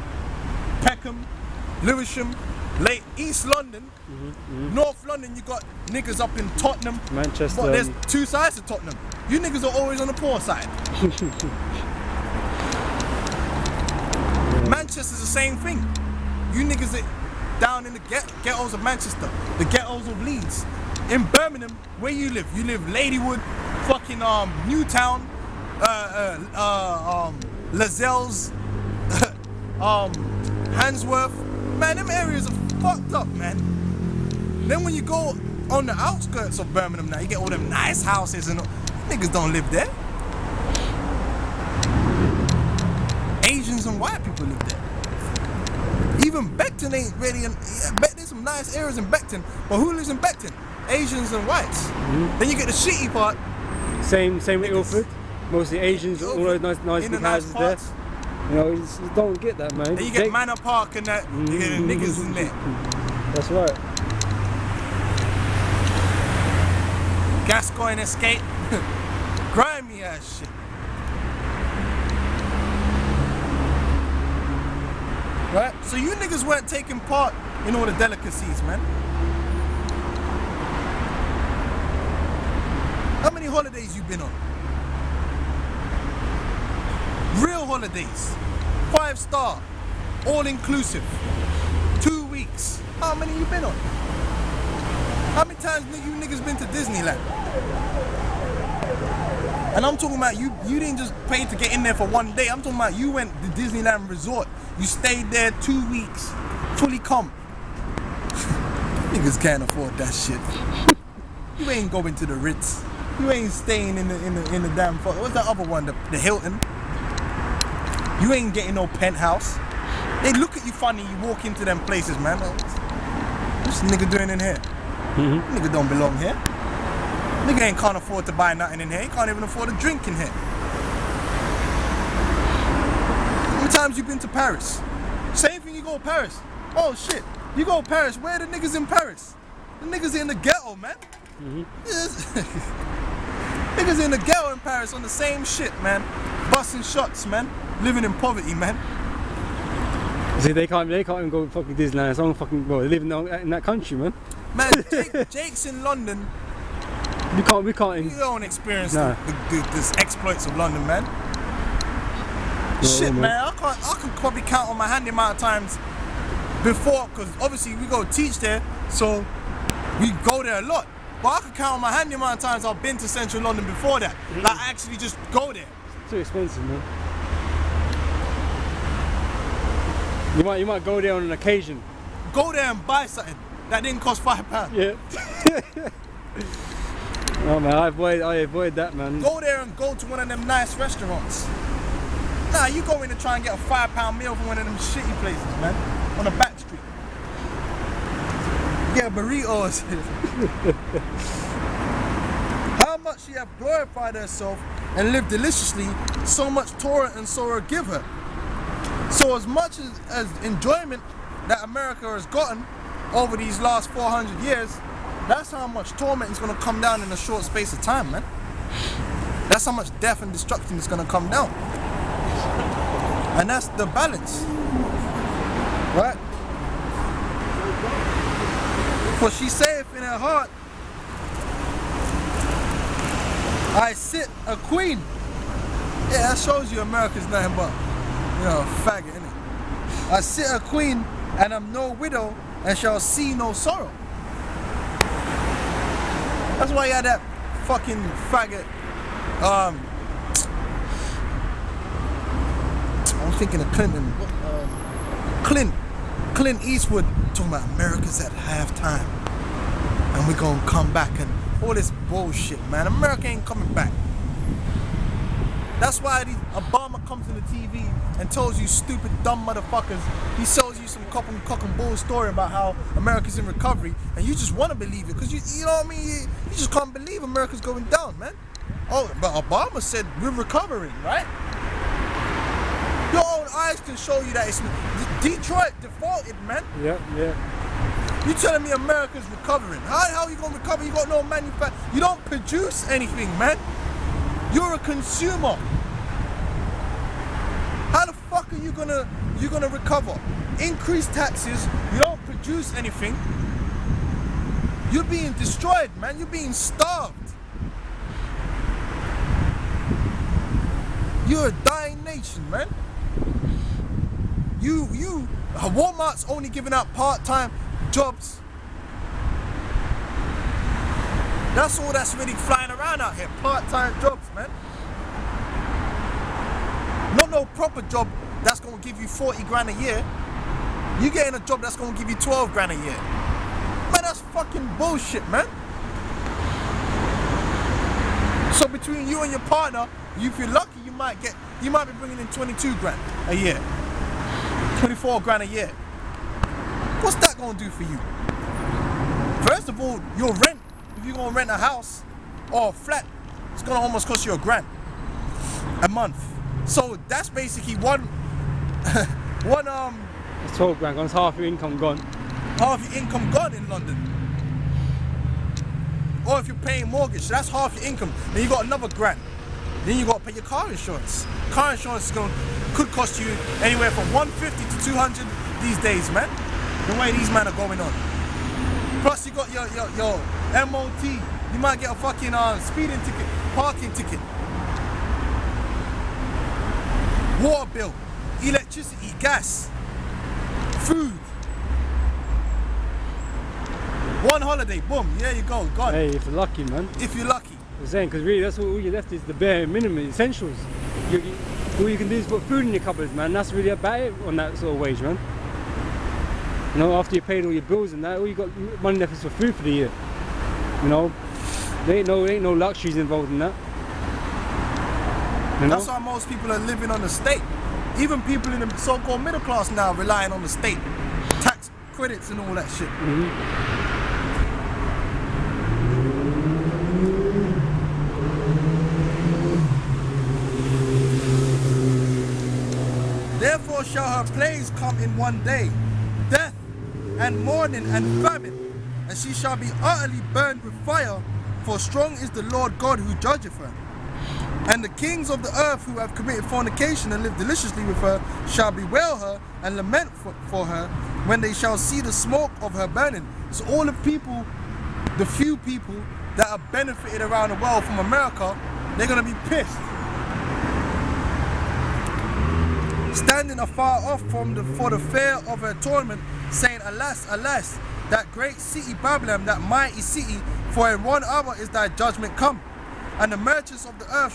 Peckham, Lewisham, East London, North London. You got niggas up in Tottenham, Manchester. but there's two sides to Tottenham. You niggas are always on the poor side. Manchester's the same thing. You niggas are down in the ghettos of Manchester, the ghettos of Leeds. In Birmingham, where you live Ladywood, fucking Newtown, Lascelles, Handsworth. Man, them areas are fucked up, man. Then when you go on the outskirts of Birmingham now, you get all them nice houses and niggas don't live there. Asians and white people live there. Even Beckton ain't really, there's some nice areas in Beckton, but who lives in Beckton? Asians and whites. Then you get the shitty part. Same with Ilford. Mostly Asians, all those nice big houses there. You know, you just don't get that, man. Then you get Manor Park and that, you get the niggas in there. That's right. Gascoigne Escape. Grimy ass shit. Right? So you niggas weren't taking part in all the delicacies, man. How many holidays you been on? Real holidays. 5-star. All inclusive. 2 weeks. How many you been on? How many times you niggas been to Disneyland? And I'm talking about you didn't just pay to get in there for 1 day. I'm talking about you went to Disneyland Resort. You stayed there 2 weeks. Fully comp. Niggas can't afford that shit. You ain't going to the Ritz. You ain't staying in the damn what's that other one? The Hilton. You ain't getting no penthouse. They look at you funny, you walk into them places, man. What's this nigga doing in here? Nigga don't belong here. Nigga can't afford to buy nothing in here. He can't even afford a drink in here. How many times you been to Paris? Same thing, you go to Paris. Oh shit, you go to Paris. Where are the niggas in Paris? The niggas in the ghetto, man. Niggas in the ghetto in Paris on the same shit, man. Busting shots, man. Living in poverty, man. See, they can't even go to fucking Disneyland. It's all fucking, well, they live in that country, man. Man, Jake's in London. We can't. You don't experience the exploits of London, man. Shit, man. I can probably count on my hand the amount of times before, because obviously we go teach there, so we go there a lot. But I can count on my hand the amount of times I've been to Central London before that. Like, I actually just go there. It's too expensive, man. You might go there on an occasion. Go there and buy something that didn't cost £5. Yeah. Oh man, I avoid that, man. Go there and go to one of them nice restaurants. Nah, you go in to try and get a £5 meal from one of them shitty places, man. On a back street. Get burritos. How much she have glorified herself and lived deliciously, so much Torah and sorrow give her. So as much as enjoyment that America has gotten over these last 400 years, that's how much torment is going to come down in a short space of time, man. That's how much death and destruction is going to come down. And that's the balance. Right? For she saith in her heart, I sit a queen. Yeah, that shows you America's nothing but, you know, a faggot, innit? I sit a queen and am no widow and shall see no sorrow. That's why you had that fucking faggot. I'm thinking of Clinton. Clint Eastwood talking about America's at halftime and we're gonna come back and all this bullshit, man. America ain't coming back. That's why Obama comes to the TV and tells you stupid, dumb motherfuckers. He sells you some cock and bull story about how America's in recovery, and you just want to believe it because you know what I mean. You just can't believe America's going down, man. Oh, but Obama said we're recovering, right? Your own eyes can show you that it's Detroit defaulted, man. Yeah. You telling me America's recovering? How the hell are you gonna recover? You got no manufacture. You don't produce anything, man. You're a consumer. How the fuck are you gonna recover? Increase taxes. You don't produce anything. You're being destroyed, man. You're being starved. You're a dying nation, man. Walmart's only giving out part-time jobs. That's all that's really flying around out here. Part-time jobs, man. Not no proper job that's gonna give you 40 grand a year. You getting a job that's gonna give you 12 grand a year. Man, that's fucking bullshit, man. So between you and your partner, if you're lucky, you might be bringing in 22 grand a year. 24 grand a year. What's that gonna do for you? First of all, your rent, if you're gonna rent a house or a flat, it's gonna almost cost you $1,000 a month. So that's basically It's 12 grand gone, it's half your income gone. Half your income gone in London. Or if you're paying mortgage, so that's half your income. Then you got another $1,000. Then you got to pay your car insurance. Car insurance could cost you anywhere from $150 to $200 these days, man. The way these men are going on. Plus you got your MOT. You might get a fucking speeding ticket, parking ticket, water bill, electricity, gas, food. One holiday, boom, there you go, gone. Hey, if you're lucky, man. If you're lucky. I'm saying, because really that's all you're left is the bare minimum, essentials. All you can do is put food in your cupboards, man. That's really about it on that sort of wage, man. You know, after you paid all your bills and that, all you got money left is for food for the year. You know, there ain't no luxuries involved in that. You know? That's why most people are living on the state. Even people in the so-called middle class now relying on the state. Tax credits and all that shit. Therefore shall her plagues come in one day, death and mourning and famine, and she shall be utterly burned with fire, for strong is the Lord God who judgeth her. And the kings of the earth who have committed fornication and lived deliciously with her shall bewail her and lament for her when they shall see the smoke of her burning. So all the people, the few people that are benefited around the world from America, they're going to be pissed. Standing afar off for the fear of her torment, saying, Alas, alas, that great city Babylon, that mighty city, for in 1 hour is thy judgment come. And the merchants of the earth